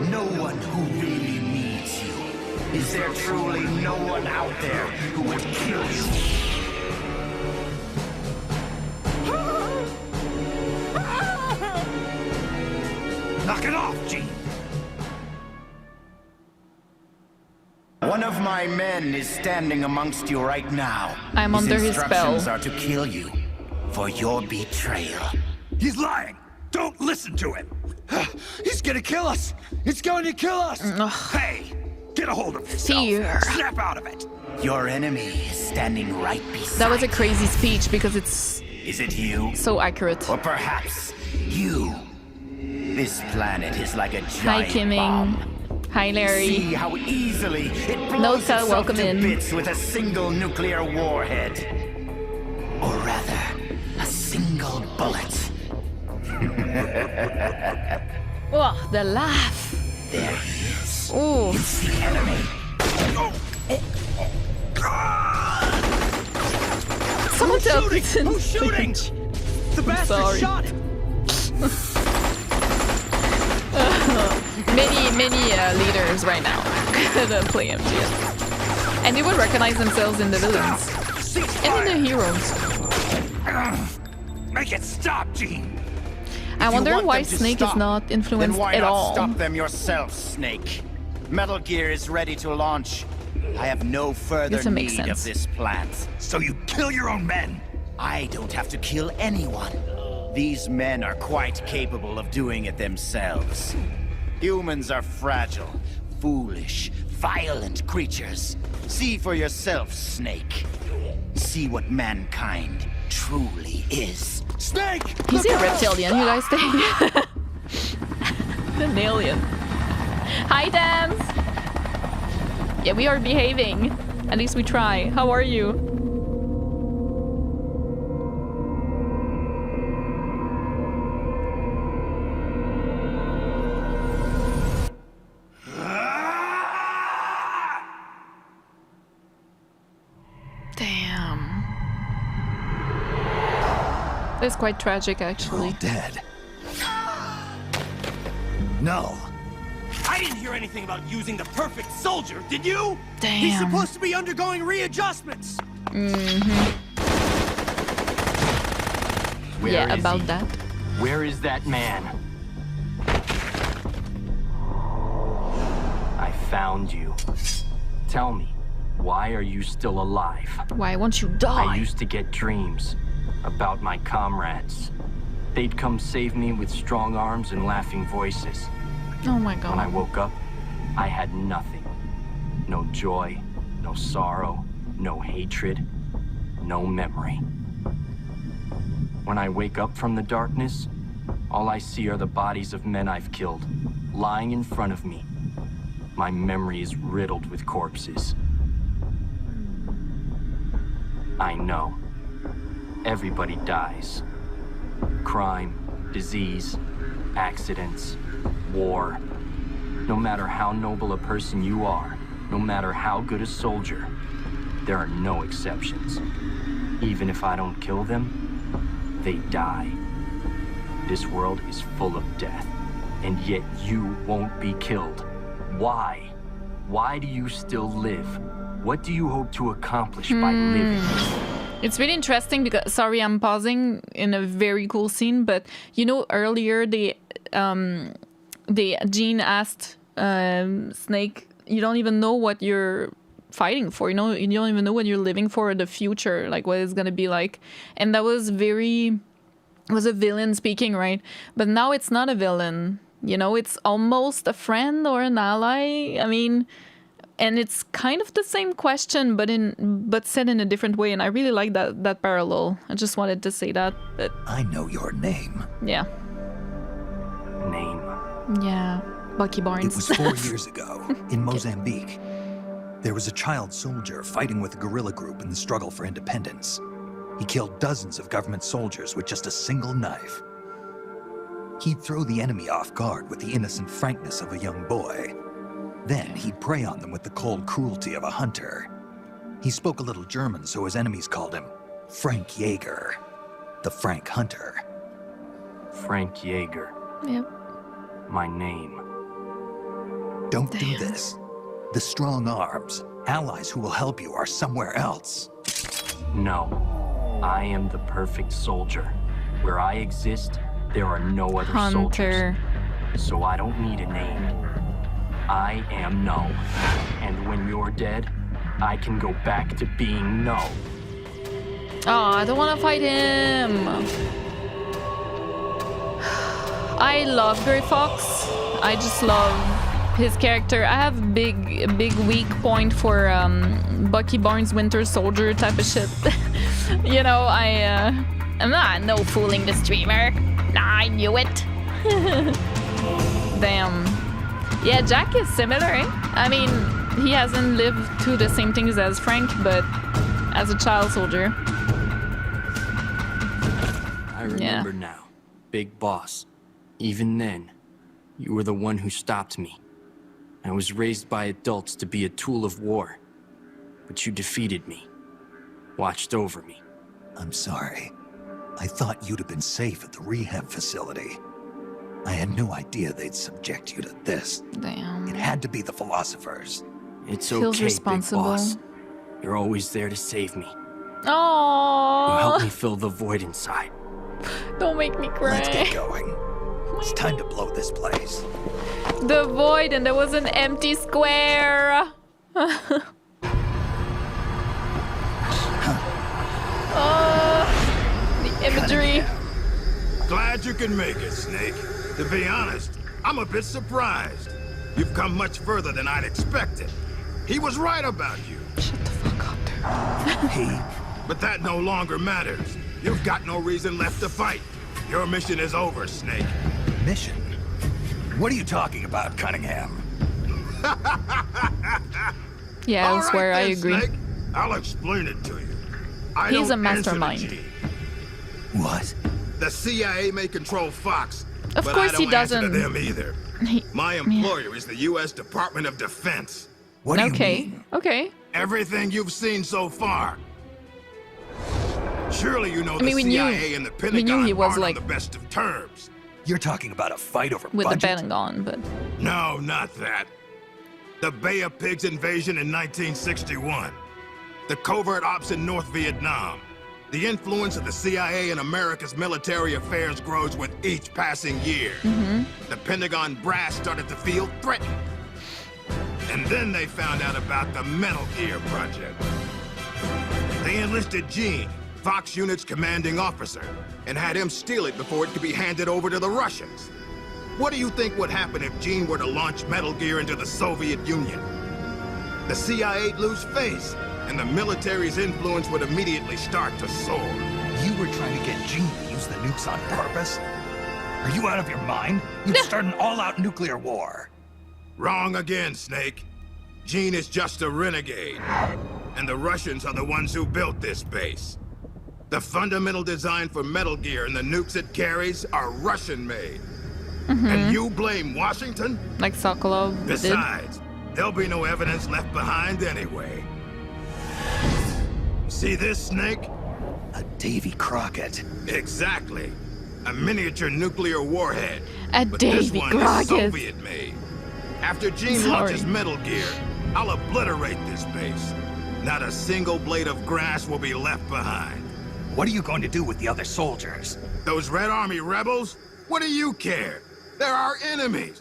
No one who really needs you? Is there truly no one out there who would kill you? Knock it off, Gene. One of my men is standing amongst you right now. I'm under his spell. Instructions are to kill you for your betrayal. He's lying. Don't listen to him. He's gonna kill us. It's going to kill us. Hey, get a hold of yourself. Fear. Snap out of it. Your enemy is standing right beside That was a crazy speech because it's Is it you? so accurate. Or perhaps you? This planet is like a Hi, giant Kimming. bomb. Hi, Larry. See how easily it blows Nota, itself welcome to in. bits with a single nuclear warhead. Or rather, a single bullet. Oh, the laugh. There he is. Oh, It's the enemy. someone tell Kristen. Who's shooting? The bastard sorry. shot him. Many leaders right now that play MGS. And they would recognize themselves in the villains. And in the heroes. Make it stop, Gene. I If you wonder want why them to Snake is stop, not then influenced why at not all. stop them yourself, Snake? Metal Gear is ready to launch. I have no further Guess it makes need sense. of this plant. So you kill your own men. I don't have to kill anyone. These men are quite capable of doing it themselves. Humans are fragile, foolish, violent creatures. See for yourself, Snake. See what mankind truly is. Snake! Is he a reptilian, you guys think? An alien. Hi, Dance! Yeah, we are behaving. At least we try. How are you? Damn. That's quite tragic, actually. All dead. No. I didn't hear anything about using the perfect soldier, did you? Damn. He's supposed to be undergoing readjustments. Where Yeah, is about he? that. Where is that man? I found you. Tell me, why are you still alive? Why won't you I die? used to get dreams about my comrades. They'd come save me with strong arms and laughing voices. Oh my god. When I woke up, I had nothing. No joy, no sorrow, no hatred, no memory. When I wake up from the darkness, all I see are the bodies of men I've killed, lying in front of me. My memory is riddled with corpses. I know. Everybody dies. Crime, disease, accidents, war. No matter how noble a person you are, no matter how good a soldier, there are no exceptions. Even if I don't kill them, they die. This world is full of death, and yet you won't be killed. Why? Why do you still live? What do you hope to accomplish by living? It's really interesting because, sorry, I'm pausing in a very cool scene, but you know, earlier Jean asked Snake, you don't even know what you're fighting for, you know, you don't even know what you're living for, the future, like what it's gonna be like. And that was a villain speaking, right? But now it's not a villain, you know, it's almost a friend or an ally. I mean, and it's kind of the same question, but said in a different way. And I really like that parallel. I just wanted to say that. But I know your name. Yeah. Name. Yeah. Bucky Barnes. It was 4 years ago in Mozambique. There was a child soldier fighting with a guerrilla group in the struggle for independence. He killed dozens of government soldiers with just a single knife. He'd throw the enemy off guard with the innocent frankness of a young boy. Then he'd prey on them with the cold cruelty of a hunter. He spoke a little German, so his enemies called him Frank Jaeger, the Frank Hunter. Frank Jaeger. Yep. My name. Don't do this. The strong arms, allies who will help you, are somewhere else. No. I am the perfect soldier. Where I exist, there are no other soldiers. So I don't need a name. I am No. And when you're dead, I can go back to being No. Oh, I don't want to fight him. I love Gray Fox. I just love his character. I have a big weak point for Bucky Barnes Winter Soldier type of shit. You know, I'm not no fooling the streamer. Nah, I knew it. Damn. Yeah, Jack is similar, eh? I mean, he hasn't lived through the same things as Frank, but as a child soldier. I remember now. Big boss. Even then, you were the one who stopped me. I was raised by adults to be a tool of war. But you defeated me. Watched over me. I'm sorry. I thought you'd have been safe at the rehab facility. I had no idea they'd subject you to this. Damn. It had to be the philosophers. It's Feels okay, responsible. Big boss. You're always there to save me. Aww. You help me fill the void inside. Don't make me cry. Let's get going. It's time to blow this place. The void, and there was an empty square. Oh, the imagery. Glad you can make it, Snake. To be honest, I'm a bit surprised. You've come much further than I'd expected. He was right about you. Shut the fuck up, He... But that no longer matters. You've got no reason left to fight. Your mission is over, Snake. Mission? What are you talking about, Cunningham? Yeah, I swear, I agree. Snake. I'll explain it to you. He's a mastermind. What? The CIA may control Fox, Of but course I he don't answer doesn't. to them either. My employer is the U.S. Department of Defense. What do you mean? Okay. Everything you've seen so far. Surely you know I mean, the we CIA knew- and the we Pentagon knew he was, aren't like- on the best of terms. You're talking about a fight over With budget? the Pentagon, but No, not that. The Bay of Pigs invasion in 1961. The covert ops in North Vietnam. The influence of the CIA in America's military affairs grows with each passing year. The Pentagon brass started to feel threatened. And then they found out about the Metal Gear project. They enlisted Gene, Fox Unit's commanding officer, and had him steal it before it could be handed over to the Russians. What do you think would happen if Gene were to launch Metal Gear into the Soviet Union? The CIA'd lose face, and the military's influence would immediately start to soar. You were trying to get Gene to use the nukes on purpose? Are you out of your mind? You'd start an all-out nuclear war. Wrong again, Snake. Gene is just a renegade. And the Russians are the ones who built this base. The fundamental design for Metal Gear and the nukes it carries are Russian-made. And you blame Washington? Like Sokolov did. Besides, there'll be no evidence left behind anyway. See this, Snake? A Davy Crockett. Exactly. A miniature nuclear warhead. A But Davy this one is Crockett. Soviet-made. After Gene launches Metal Gear, I'll obliterate this base. Not a single blade of grass will be left behind. What are you going to do with the other soldiers? Those Red Army rebels? What do you care? They're our enemies.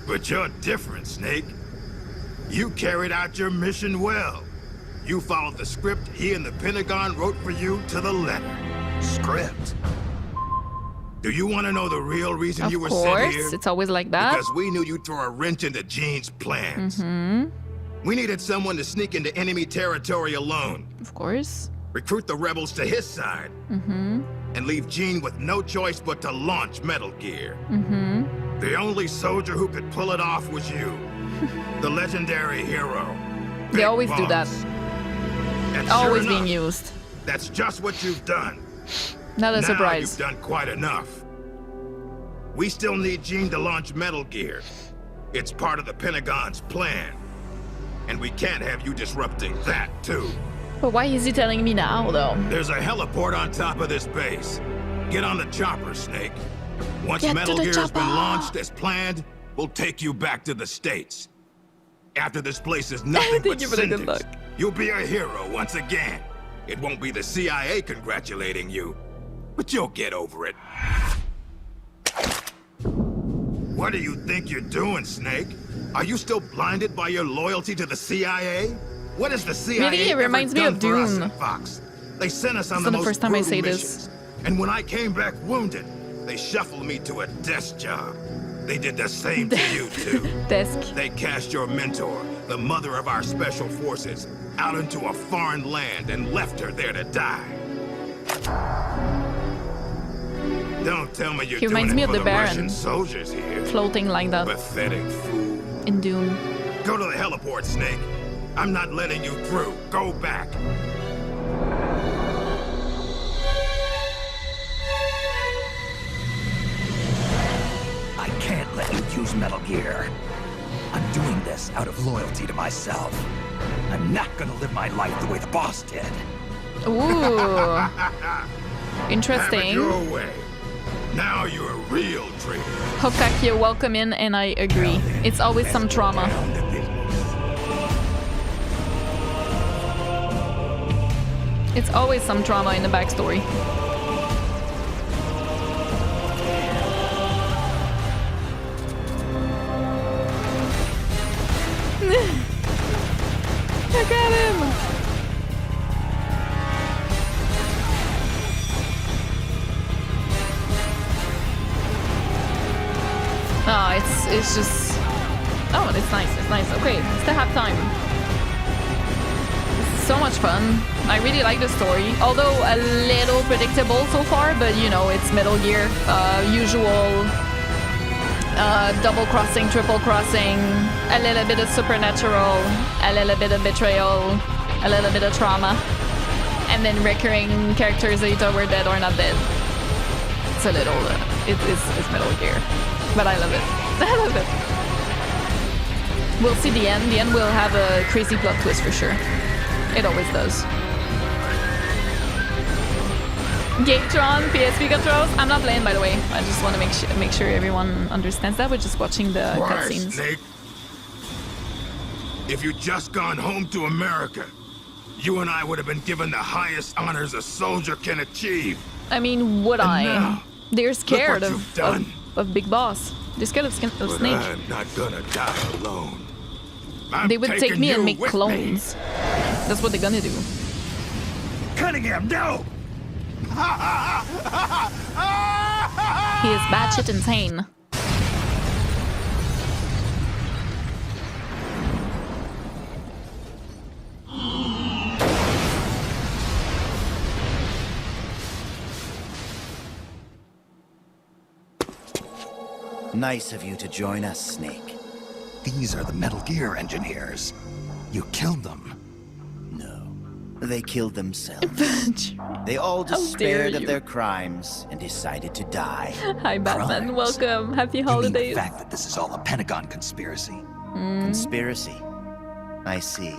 But you're different, Snake. You carried out your mission well. You followed the script he and the Pentagon wrote for you to the letter. Script? Do you want to know the real reason you were Of sent course, here? it's always like that. Because we knew you'd throw a wrench into Gene's plans. We needed someone to sneak into enemy territory alone. Of course. Recruit the rebels to his side. And leave Gene with no choice but to launch Metal Gear. The only soldier who could pull it off was you. The legendary hero. They Big always do that. Boss. And Always sure being enough, used. That's just what you've done. Not a Now surprise. you've done quite enough. We still need Gene to launch Metal Gear. It's part of the Pentagon's plan. And we can't have you disrupting that, too. But why is he telling me now, though? There's a heliport on top of this base. Get on the chopper, Snake. Once Get to Metal the Gear has been chopper. launched as planned, we'll take you back to the States. After this place is nothing Thank but you for the good cinders, luck. you'll be a hero once again. It won't be the CIA congratulating you, but you'll get over it. What do you think you're doing, Snake? Are you still blinded by your loyalty to the CIA? What has the CIA Really? It ever reminds me done of for us Dune. in Fox? They sent us on It's the not the most first time I brutal say missions. this. And when I came back wounded, they shuffled me to a desk job. They did the same to you, too. Desk. They cast your mentor, the mother of our special forces, out into a foreign land and left her there to die. Don't tell me you're He reminds doing me it of for the Russian Baron. soldiers here. Floating like that Pathetic fool. in Dune. Go to the heliport, Snake. I'm not letting you through. Go back. I can't let you use Metal Gear. I'm doing this out of loyalty to myself. I'm not gonna live my life the way the boss did. Ooh. Have it Interesting. your way. Now you're a real traitor. Hokage, welcome in, and I agree. It's always some trauma. It's always some trauma in the backstory. Look at him! Oh, it's just... Oh, it's nice, it's nice. Okay, still have time. It's so much fun. I really like the story, although a little predictable so far, but you know, it's Metal Gear. Usual double crossing, triple crossing, a little bit of supernatural, a little bit of betrayal, a little bit of trauma, and then recurring characters that either were dead or not dead. It's a little, it's Metal Gear, but I love it. I love it. We'll see the end. The end will have a crazy plot twist for sure. It always does. Gatron, PSP controls. I'm not playing, by the way. I just want to make sure everyone understands that. We're just watching the Why, cutscenes. Snake? If you'd just gone home to America, you and I would have been given the highest honors a soldier can achieve. I mean, would And I? now, They're scared what you've done. of Big Boss. They're scared of But Snake. I'm not gonna die alone. I'm They would take taking me and you make with clones. me. That's what they're gonna do. Cunningham, no! He is batshit insane. Nice of you to join us, Snake. These are the Metal Gear engineers. You killed them. No, they killed themselves. They all despaired of their crimes and decided to die. Hi, Batman. Crimes. Welcome. Happy You mean holidays. the fact that this is all a Pentagon conspiracy? Conspiracy. I see.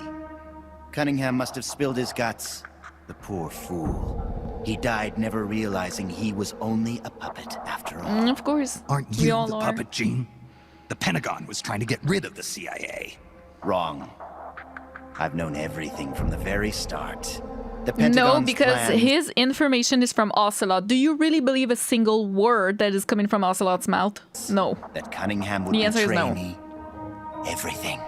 Cunningham must have spilled his guts. The poor fool. He died never realizing he was only a puppet after all. Of course. Aren't We you all the are. puppet, Gene? The Pentagon was trying to get rid of the CIA. Wrong. I've known everything from the very start. The Pentagon's No, because plan his information is from Ocelot. Do you really believe a single word that is coming from Ocelot's mouth? No. that Cunningham would The answer is betray no. me. Everything.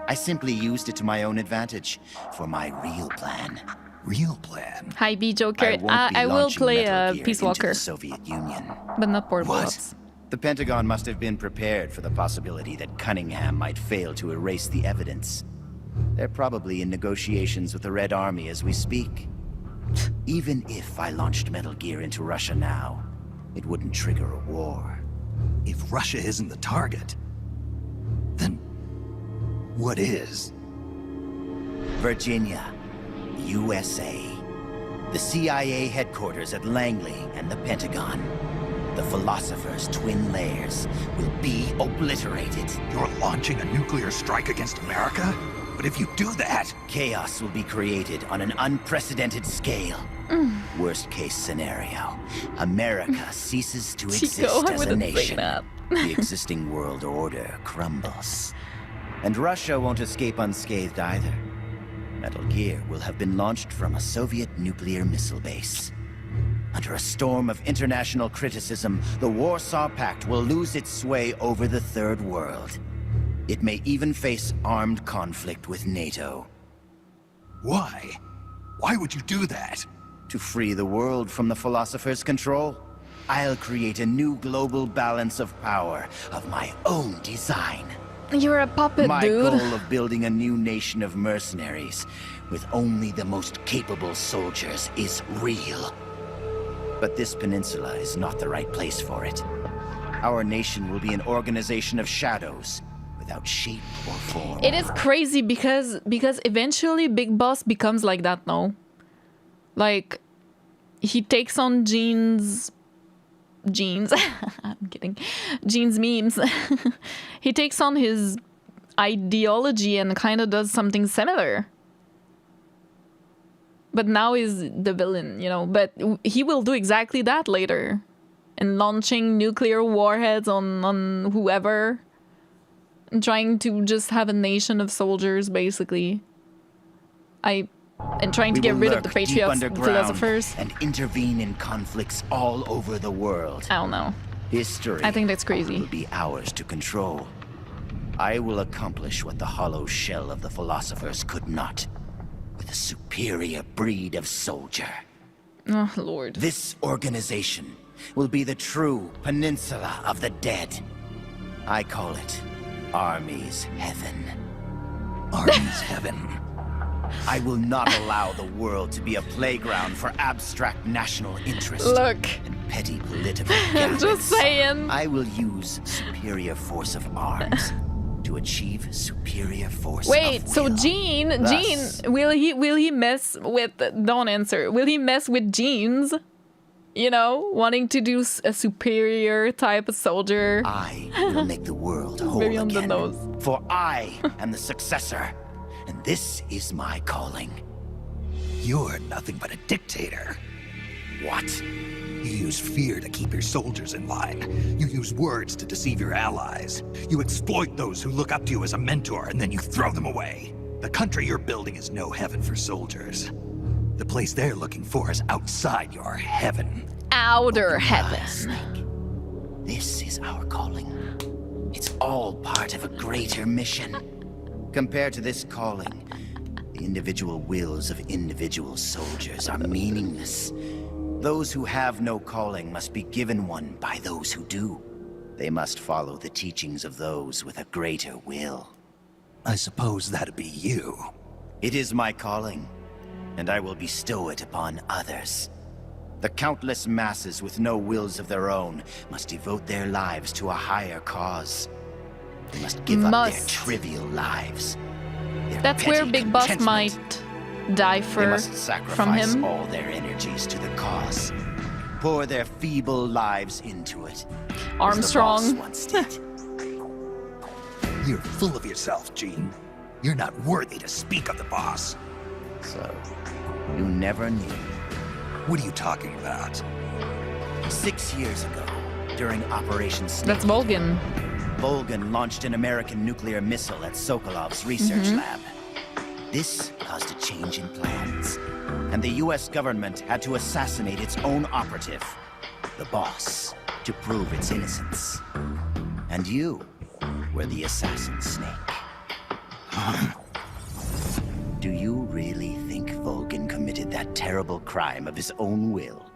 I simply used it to my own advantage for my real plan. Real plan? Hi, B Joker. won't be I will launching play Metal Gear Peace into Walker, the Soviet Union. but not Portable What? Ops. The Pentagon must have been prepared for the possibility that Cunningham might fail to erase the evidence. They're probably in negotiations with the Red Army as we speak. Even if I launched Metal Gear into Russia now, it wouldn't trigger a war. If Russia isn't the target, then what is? Virginia, USA. The CIA headquarters at Langley and the Pentagon. The Philosopher's twin layers will be obliterated. You're launching a nuclear strike against America? But if you do that... Chaos will be created on an unprecedented scale. Worst case scenario, America ceases to exist Chico, I as a wouldn't say nation. that. The existing world order crumbles. And Russia won't escape unscathed either. Metal Gear will have been launched from a Soviet nuclear missile base. Under a storm of international criticism, the Warsaw Pact will lose its sway over the Third World. It may even face armed conflict with NATO. Why? Why would you do that? To free the world from the Philosopher's control, I'll create a new global balance of power of my own design. You're a puppet, My dude. goal of building a new nation of mercenaries with only the most capable soldiers is real. But this peninsula is not the right place for it. Our nation will be an organization of shadows without shape or form. It is crazy because eventually Big Boss becomes like that now. Like, he takes on Gene's I'm kidding. Gene's memes. He takes on his ideology and kind of does something similar. But now he's the villain, you know. But he will do exactly that later. And launching nuclear warheads on whoever. And trying to just have a nation of soldiers, basically. And trying to get rid of the patriot philosophers. And intervene in conflicts all over the world. I don't know. History. I think that's crazy. Will be ours to control. I will accomplish what the hollow shell of the philosophers could not. With a superior breed of soldier. Oh, Lord. This organization will be the true peninsula of the dead. I call it Army's Heaven. Army's Heaven. I will not allow the world to be a playground for abstract national interest. Look. And petty political games. Just saying. I will use superior force of arms to achieve superior force Wait, of so will. Gene, Thus, will he mess with, don't answer, will he mess with Gene's, you know, wanting to do a superior type of soldier? I will make the world whole Very on the again. nose. For I am the successor, and this is my calling. You're nothing but a dictator. What? You use fear to keep your soldiers in line. You use words to deceive your allies. You exploit those who look up to you as a mentor, and then you throw them away. The country you're building is no heaven for soldiers. The place they're looking for is outside your heaven. Outer heaven. Snake. This is our calling. It's all part of a greater mission. Compared to this calling, the individual wills of individual soldiers are meaningless. Those who have no calling must be given one by those who do. They must follow the teachings of those with a greater will. I suppose that'd be you. It is my calling, and I will bestow it upon others. The countless masses with no wills of their own must devote their lives to a higher cause. They must give up their trivial lives. That's where Big Boss might die They must from sacrifice him. all their energies to the cause. Pour their feeble lives into it. Armstrong. As the boss once did. You're full of yourself, Gene. You're not worthy to speak of the boss. So, you never knew. What are you talking about? 6 years ago, during Operation Snake, That's Volgin. Volgin launched an American nuclear missile at Sokolov's research lab. This caused a change in plans, and the US government had to assassinate its own operative, the boss, to prove its innocence. And you were the assassin, Snake. Do you really think Volgin committed that terrible crime of his own will?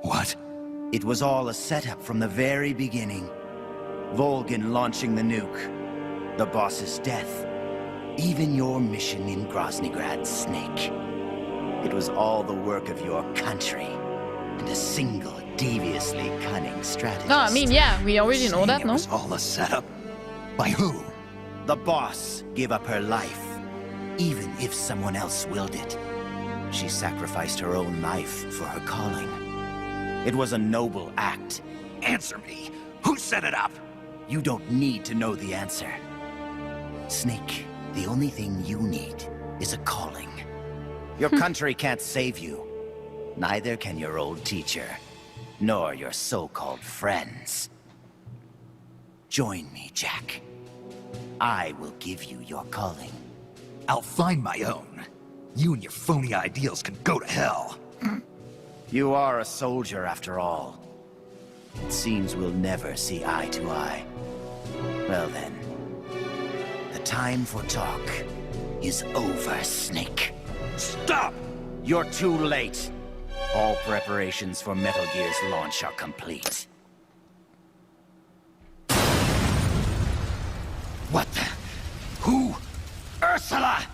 What? It was all a setup from the very beginning. Volgin launching the nuke, the boss's death, even your mission in Groznygrad, Snake. It was all the work of your country, and a single deviously cunning strategist. No, I mean, yeah, we already know that, It no? was all a setup? By who? The boss gave up her life, even if someone else willed it. She sacrificed her own life for her calling. It was a noble act. Answer me. Who set it up? You don't need to know the answer. Snake, the only thing you need is a calling. Your country can't save you. Neither can your old teacher, nor your so-called friends. Join me, Jack. I will give you your calling. I'll find my own. You and your phony ideals can go to hell. You are a soldier after all. It seems we'll never see eye to eye. Well then, the time for talk is over, Snake. Stop! You're too late. All preparations for Metal Gear's launch are complete. What the? Who? Ursula!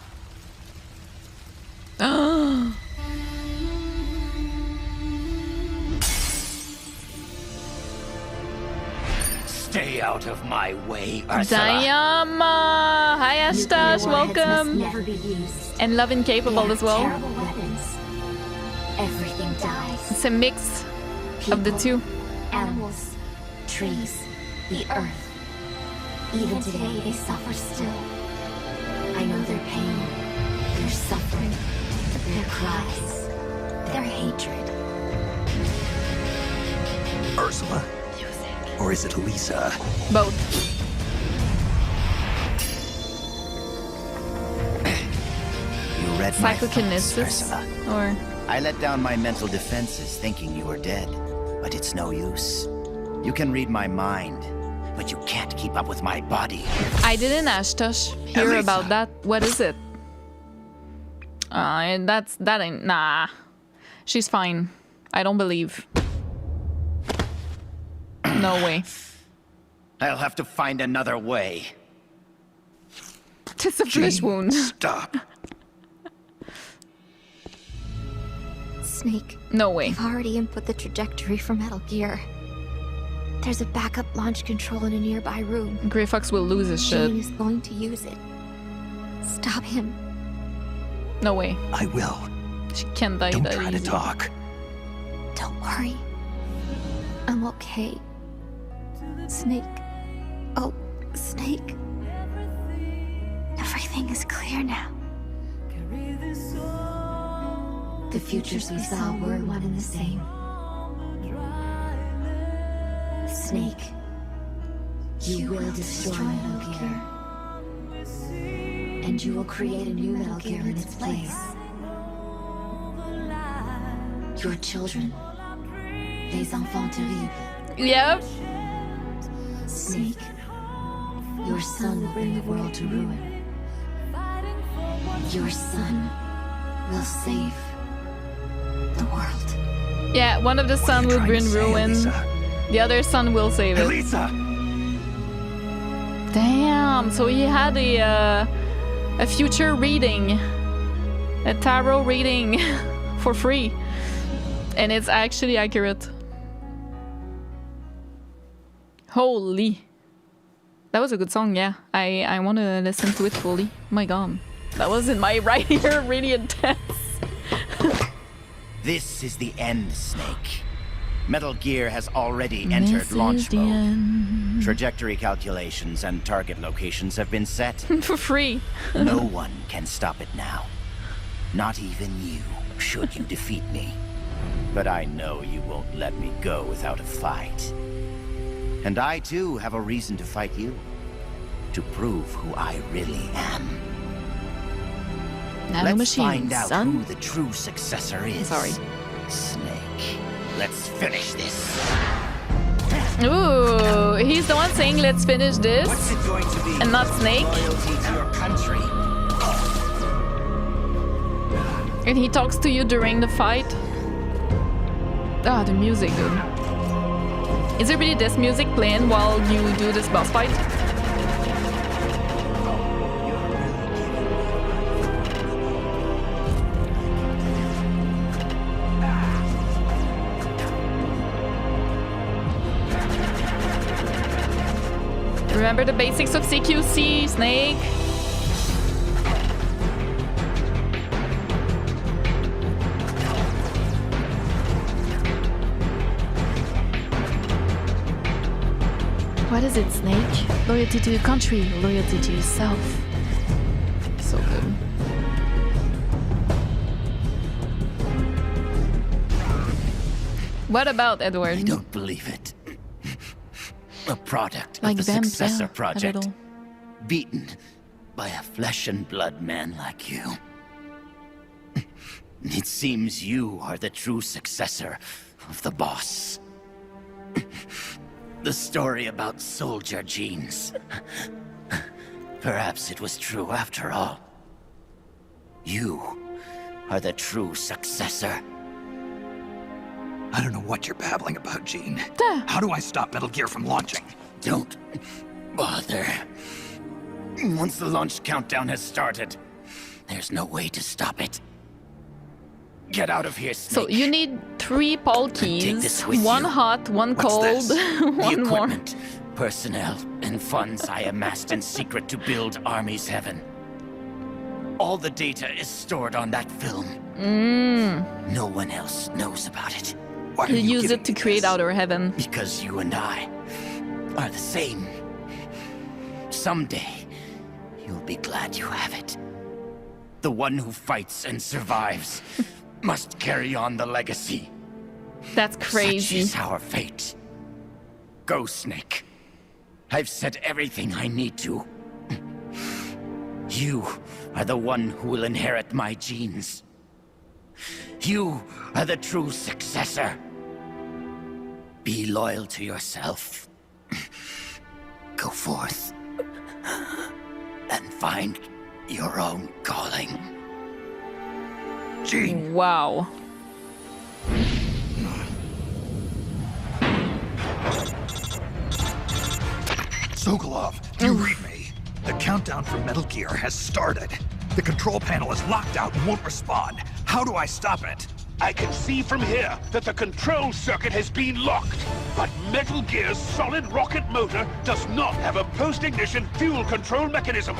Stay out of my way, Ursula. Damn! Hi, Ashtash, welcome! Never be used. And Love Incapable as well. Terrible weapons. Everything dies. It's a mix of the two. Animals, trees, the earth. Even today, they suffer still. I know their pain, their suffering, their cries, their hatred. Ursula? Or is it Lisa? Both. You read my thoughts, Psychokinesis? Ursula. Or... I let down my mental defenses thinking you were dead, but it's no use. You can read my mind, but you can't keep up with my body. I didn't, Ashtosh, hear Elisa. about that. What is it? That ain't... Nah. She's fine. I don't believe. No way. I'll have to find another way. It's a flesh wound. Stop. Snake, No way. you've already input the trajectory for Metal Gear. There's a backup launch control in a nearby room. Grey Fox will lose his shit. Gene is going to use it. Stop him. No way. I will. She can't die Don't that try to easy. talk. Don't worry. I'm okay. Snake. Oh, Snake. Everything is clear now. The futures we saw were one and the same. Snake, you will destroy Metal Gear. And you will create a new Metal Gear in its place. Your children, les enfants terribles. Yep. Snake, your son will bring the world to ruin. Your son will save the world. Yeah, one of the sun will bring ruin. The other sun will save it. Elisa! Damn, so he had a future reading. A tarot reading for free. And it's actually accurate. Holy. That was a good song, yeah. I want to listen to it fully. My god. That was in my right ear, really intense. This is the end, Snake. Metal Gear has already entered launch mode. Trajectory calculations and target locations have been set. For free. No one can stop it now. Not even you, should you defeat me. But I know you won't let me go without a fight. And I too have a reason to fight you. To prove who I really am. Let's find out who the true successor is. Sorry. Snake, let's finish this. Ooh, he's the one saying let's finish this. What's it going to be? And not Snake. Loyalty to your country. And he talks to you during the fight. Ah, the music, dude. Is it really this music playing while you do this boss fight? Remember the basics of CQC, Snake. What is it, Snake? Loyalty to your country, loyalty to yourself. So good. What about Edward? I don't believe it. A product Like of the them, Successor yeah, Project. a little. Beaten by a flesh and blood man like you. It seems you are the true successor of the boss. The story about soldier genes. Perhaps it was true after all. You are the true successor. I don't know what you're babbling about, Gene. How do I stop Metal Gear from launching? Don't bother. Once the launch countdown has started, there's no way to stop it. Get out of here, Snake. So you need 3 Paul keys. Take this with one you. hot, one What's cold, this? The one more. equipment, personnel, and funds I amassed in secret to build Army's Heaven. All the data is stored on that film. No one else knows about it. Why are You you use it to create Outer Heaven. Because you and I are the same. Someday, you'll be glad you have it. The one who fights and survives must carry on the legacy. That's crazy. Such is our fate. Go, Snake. I've said everything I need to. You are the one who will inherit my genes. You are the true successor. Be loyal to yourself. Go forth and find your own calling. Gene! Wow. Sokolov, do you read me? The countdown for Metal Gear has started. The control panel is locked out and won't respond. How do I stop it? I can see from here that the control circuit has been locked. But Metal Gear's solid rocket motor does not have a post-ignition fuel control mechanism.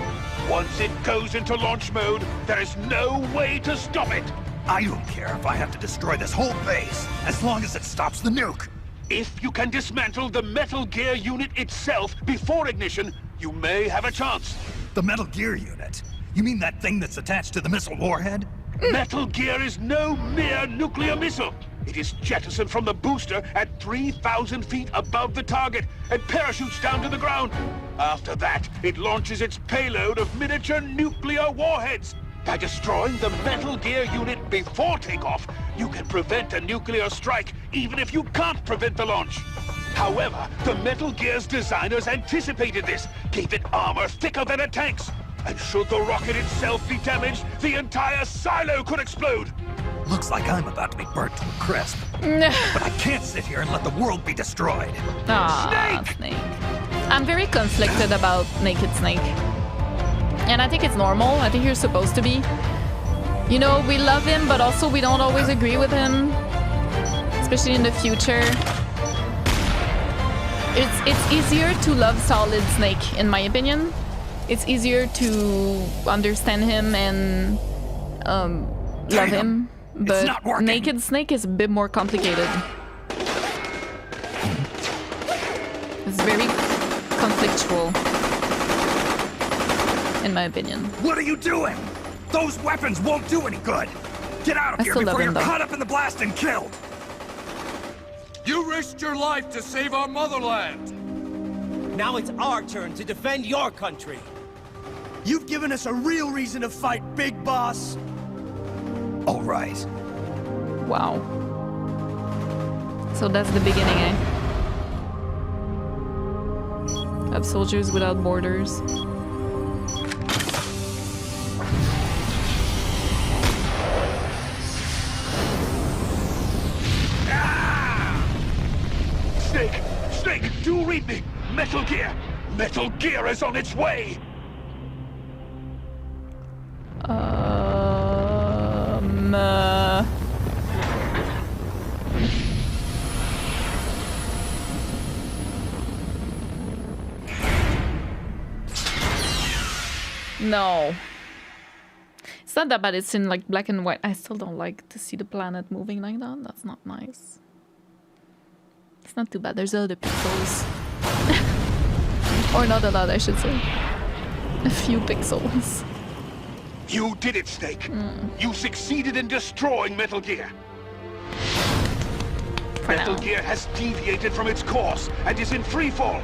Once it goes into launch mode, there is no way to stop it. I don't care if I have to destroy this whole base, as long as it stops the nuke. If you can dismantle the Metal Gear unit itself before ignition, you may have a chance. The Metal Gear unit? You mean that thing that's attached to the missile warhead? Metal Gear is no mere nuclear missile. It is jettisoned from the booster at 3,000 feet above the target and parachutes down to the ground. After that, it launches its payload of miniature nuclear warheads. By destroying the Metal Gear unit before takeoff, you can prevent a nuclear strike, even if you can't prevent the launch. However, the Metal Gear's designers anticipated this, gave it armor thicker than a tank's. And should the rocket itself be damaged, the entire silo could explode. Looks like I'm about to be burnt to a crisp. But I can't sit here and let the world be destroyed. Snake. I'm very conflicted about Naked Snake. And I think it's normal. I think you're supposed to be. You know, we love him, but also we don't always agree with him. Especially in the future. It's easier to love Solid Snake, in my opinion. It's easier to understand him and love him. But Naked Snake is a bit more complicated. It's very conflictual, in my opinion. What are you doing? Those weapons won't do any good. Get out of here before you're caught up in the blast and killed. You risked your life to save our motherland. Now it's our turn to defend your country. You've given us a real reason to fight, Big Boss. All right. Wow. So that's the beginning, eh? Of Soldiers Without Borders. Snake, do read me! Metal Gear! Metal Gear is on its way! No. It's not that bad, it's in like black and white. I still don't like to see the planet moving like that. That's not nice. It's not too bad. There's other pixels. Or not a lot, I should say. A few pixels. You did it, Snake. You succeeded in destroying Metal Gear. Metal Gear has deviated from its course and is in free fall.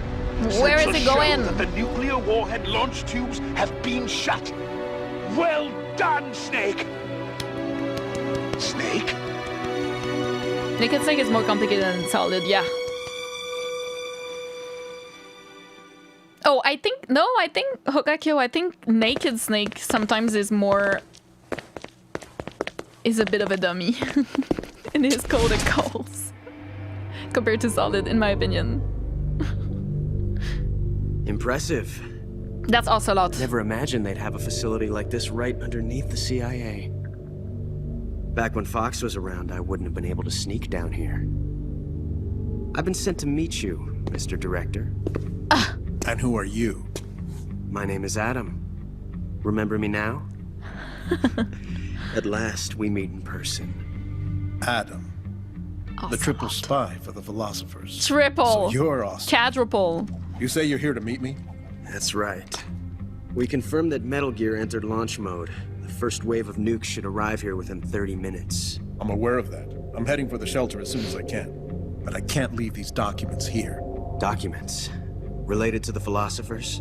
Where is it going? That the nuclear warhead launch tubes have been shut. Well done, Snake. Snake? Naked Snake is more complicated than Solid, yeah. Oh, I think Hokakyo, I think Naked Snake sometimes is a bit of a dummy in his code and calls compared to Solid, in my opinion. Impressive. That's Ocelot. Never imagined they'd have a facility like this right underneath the CIA. Back when Fox was around, I wouldn't have been able to sneak down here. I've been sent to meet you, Mr. Director. And who are you? My name is Adam. Remember me now? At last, we meet in person. Adam. The triple spy for the philosophers. Triple. So you're awesome. Quadruple. You say you're here to meet me? That's right. We confirmed that Metal Gear entered launch mode. The first wave of nukes should arrive here within 30 minutes. I'm aware of that. I'm heading for the shelter as soon as I can. But I can't leave these documents here. Documents? Related to the philosophers?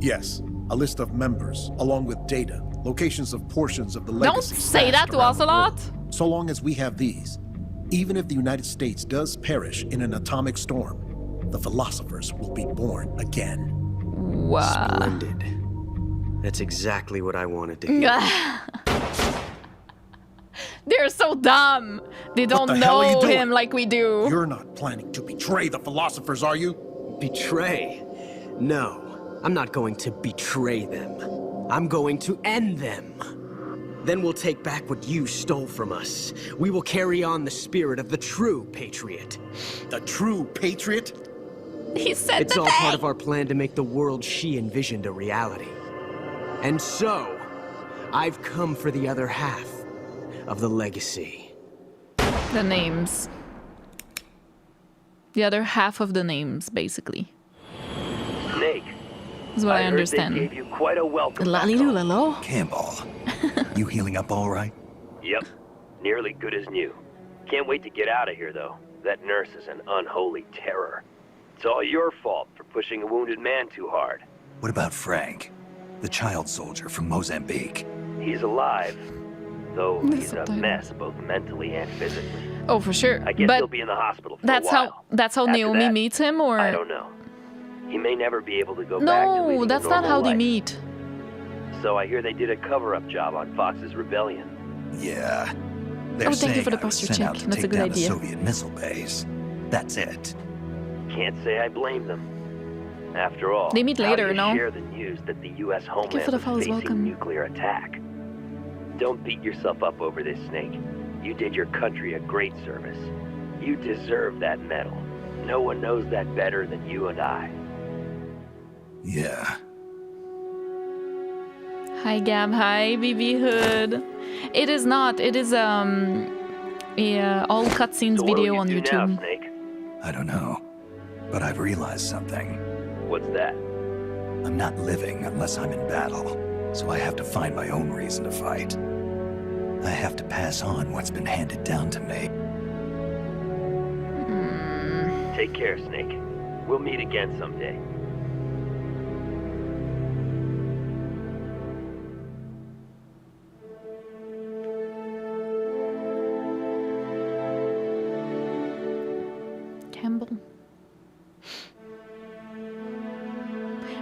Yes. A list of members, along with data, locations of portions of the legacy. Don't say that to Ocelot! So long as we have these, even if the United States does perish in an atomic storm, the philosophers will be born again. Wow. Splendid. That's exactly what I wanted to hear. They're so dumb. They don't know him like we do. You're not planning to betray the philosophers, are you? Betray? No, I'm not going to betray them. I'm going to end them. Then we'll take back what you stole from us. We will carry on the spirit of the true patriot. The true patriot? He said it's all part of our plan to make the world she envisioned a reality. And so, I've come for the other half of the legacy. The names. The other half of the names, basically. Snake. Is what I understand. They gave you quite a welcome. Lalilulalo. Campbell, you healing up all right? Yep. Nearly good as new. Can't wait to get out of here, though. That nurse is an unholy terror. It's all your fault for pushing a wounded man too hard. What about Frank? The child soldier from Mozambique. He's alive. Though he's a mess both mentally and physically. Oh, for sure. I guess he'll be in the hospital for a while. That's how Naomi meets him, or I don't know. He may never be able to go back to leading No, a that's not normal how they life. meet. So I hear they did a cover-up job on Fox's rebellion. Yeah. They're Oh, thank you for the saying I was posture sent out check. to That's a take good down idea. the Soviet missile base. That's it. Can't say I blame them. After all, They meet how later, do you no? share the news that the U.S. you homeland for the was follows, facing welcome. nuclear attack? Don't beat yourself up over this, Snake. You did your country a great service. You deserve that medal. No one knows that better than you and I. Yeah. Hi Gab, hi BB Hood. It is not, it is a all cutscenes So what video will on you do now, YouTube. Snake? I don't know. But I've realized something. What's that? I'm not living unless I'm in battle. So I have to find my own reason to fight. I have to pass on what's been handed down to me. Take care, Snake. We'll meet again someday. Campbell.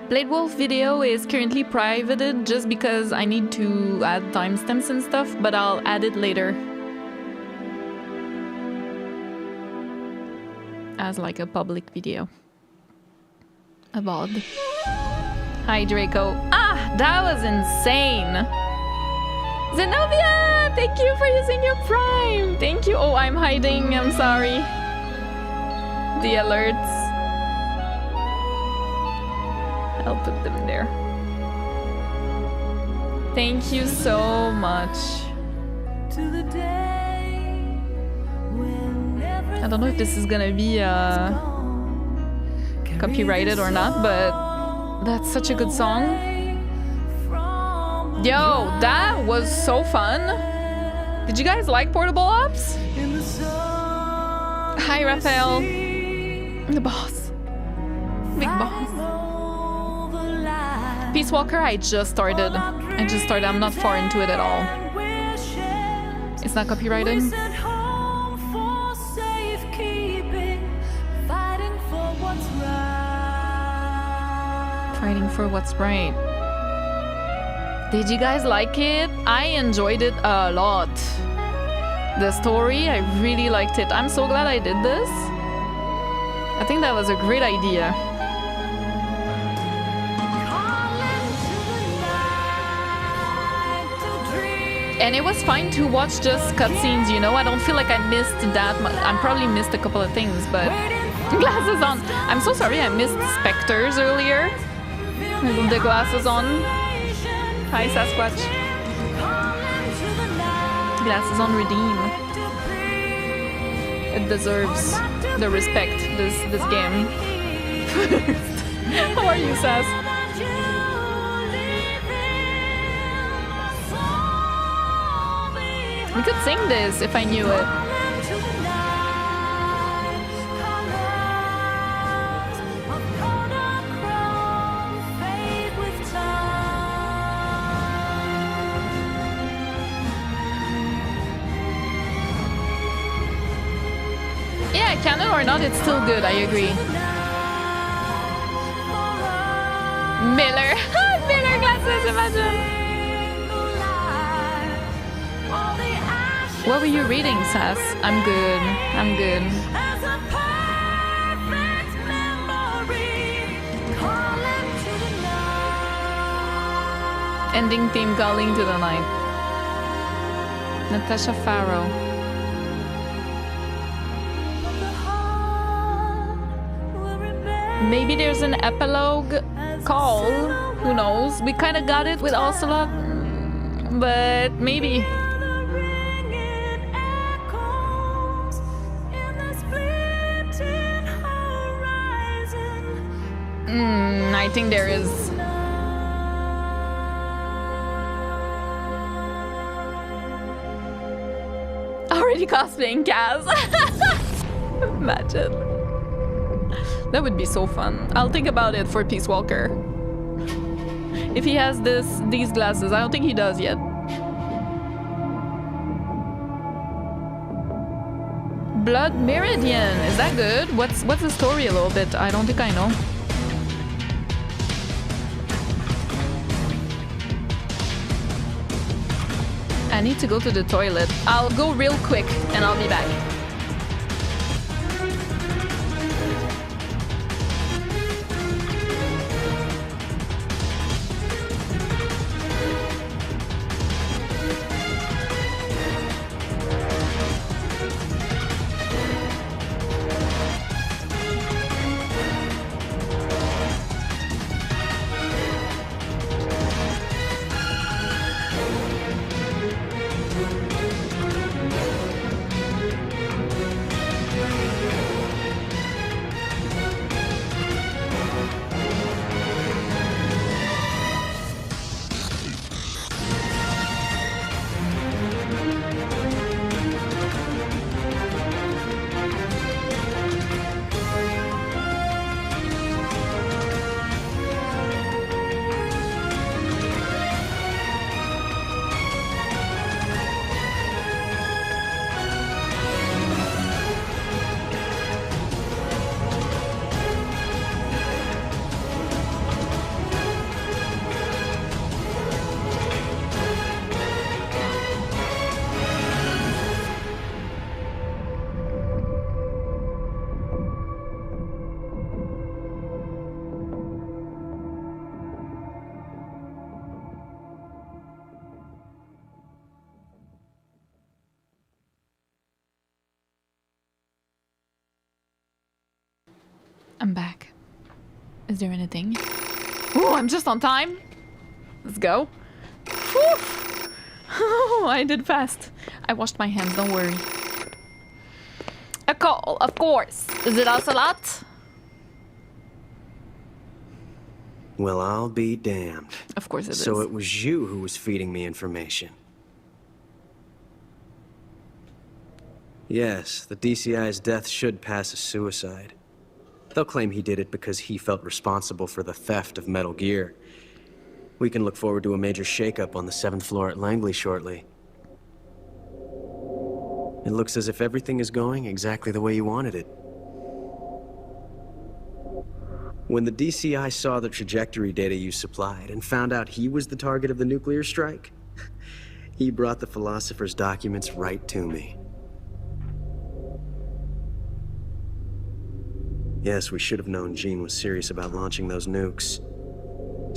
Blade Wolf video is currently privated just because I need to add timestamps and stuff, but I'll add it later. As like a public video. A VOD. Hi Draco. Ah, that was insane! Zenobia! Thank you for using your Prime! Thank you. Oh, I'm hiding. I'm sorry. The alerts. I'll put them there. Thank you so much. I don't know if this is gonna be copyrighted or not, but that's such a good song. Yo, that was so fun. Did you guys like Portable Ops? Hi, Raphael. The boss. Big boss. Peace Walker, I just started. I'm not far into it at all. It's not copyrighted? Fighting for what's right. Did you guys like it? I enjoyed it a lot. The story, I really liked it. I'm so glad I did this. I think that was a great idea. And it was fine to watch just cutscenes, you know? I don't feel like I missed that much. I probably missed a couple of things, but... Glasses on! I'm so sorry I missed Spectres earlier. The glasses on. Hi, Sasquatch. Glasses on redeem. It deserves the respect, this game. How are you, Sass? We could sing this if I knew it. Yeah, canon or not, it's still good, I agree. Miller. Miller glasses, imagine. What were you reading, Sass? I'm good. I'm good. Ending theme calling to the night. Natasha Farrow. Maybe there's an epilogue call. Who knows? We kind of got it with Ocelot, but maybe. I think there is. Already cosplaying Kaz. Imagine. That would be so fun. I'll think about it for Peace Walker. If he has these glasses, I don't think he does yet. Blood Meridian, is that good? What's the story a little bit? I don't think I know. I need to go to the toilet. I'll go real quick and I'll be back. I'm back. Is there anything? Oh, I'm just on time. Let's go. Oh, I did fast. I washed my hands, don't worry. A call, of course. Is it us a lot? Well, I'll be damned. Of course it is. So it was you who was feeding me information. Yes, the DCI's death should pass as suicide. They'll claim he did it because he felt responsible for the theft of Metal Gear. We can look forward to a major shakeup on the 7th floor at Langley shortly. It looks as if everything is going exactly the way you wanted it. When the DCI saw the trajectory data you supplied and found out he was the target of the nuclear strike, he brought the Philosopher's documents right to me. Yes, we should have known Gene was serious about launching those nukes.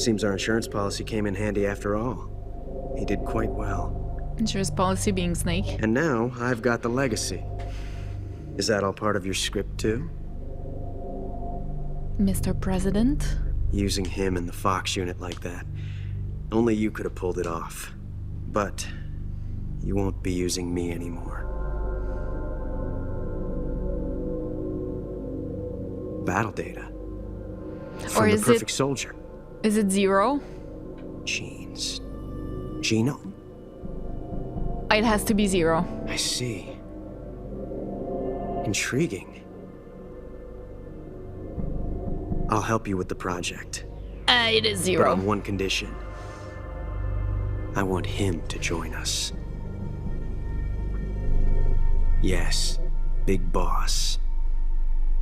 Seems our insurance policy came in handy after all. He did quite well. Insurance policy being Snake. And now, I've got the legacy. Is that all part of your script, too? Mr. President? Using him in the Fox unit like that. Only you could have pulled it off. But you won't be using me anymore. Battle data. From or the is perfect it soldier. Is it 0? Gene's genome. It has to be 0. I see. Intriguing. I'll help you with the project. It is 0. But on one condition. I want him to join us. Yes, Big Boss.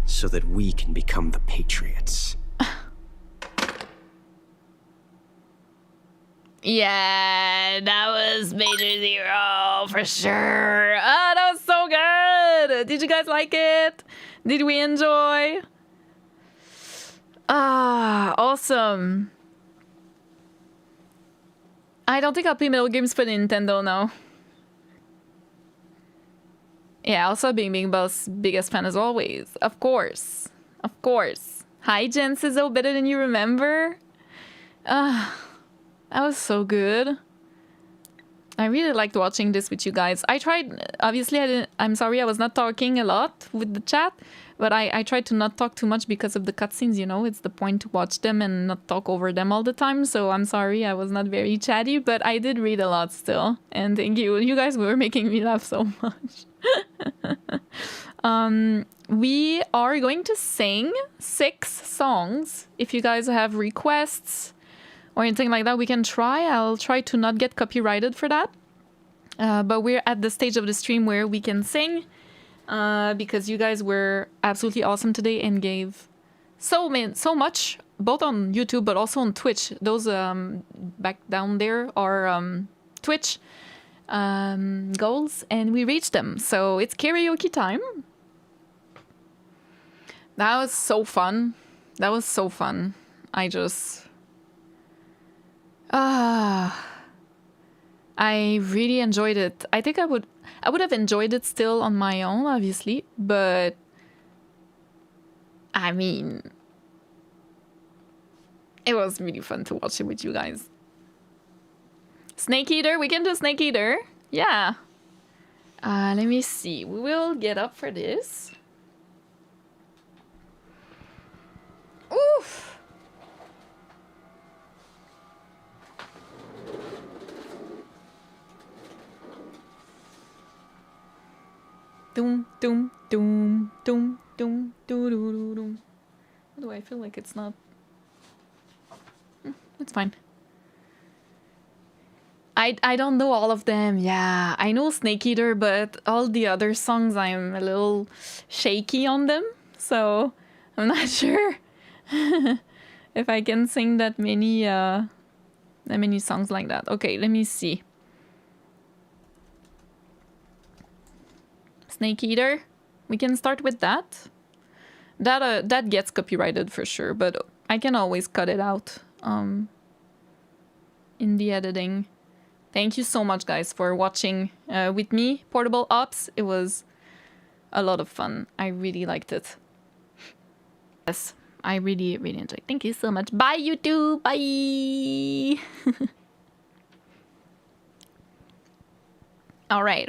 So that we can become the Patriots. Yeah, that was Major 0 for sure. Ah, that was so good. Did you guys like it? Did we enjoy? Ah, awesome. I don't think I'll play Metal games for Nintendo now. Yeah, also being Big Boss, biggest fan as always. Of course. Of course. Hi, Jen Sizzo, better than you remember? That was so good. I really liked watching this with you guys. I tried, obviously, I'm sorry I was not talking a lot with the chat, but I tried to not talk too much because of the cutscenes, you know? It's the point to watch them and not talk over them all the time, so I'm sorry I was not very chatty, but I did read a lot still. And thank you. You guys were making me laugh so much. We are going to sing 6 songs. If you guys have requests or anything like that, we can try. I'll try to not get copyrighted for that. But we're at the stage of the stream where we can sing because you guys were absolutely awesome today and gave so much, both on YouTube but also on Twitch. Those back down there are Twitch. goals, and we reached them. So it's karaoke time. That was so fun. That was so fun. I really enjoyed it. I think I would have enjoyed it still on my own, obviously, but I mean, it was really fun to watch it with you guys. Snake Eater, we can do Snake Eater. Yeah. Let me see. We will get up for this. Oof. Doom, doom, doom, doom, doom, doo, doo, doo, doom. How do I feel like it's not? It's fine. I don't know all of them. Yeah, I know Snake Eater, but all the other songs I'm a little shaky on them, so I'm not sure if I can sing that many songs like that. Okay, let me see. Snake Eater, we can start with that. That gets copyrighted for sure, but I can always cut it out in the editing. Thank you so much, guys, for watching with me Portable Ops. It was a lot of fun. I really liked it. Yes, I really enjoyed. Thank you so much. Bye, YouTube. Bye. All right.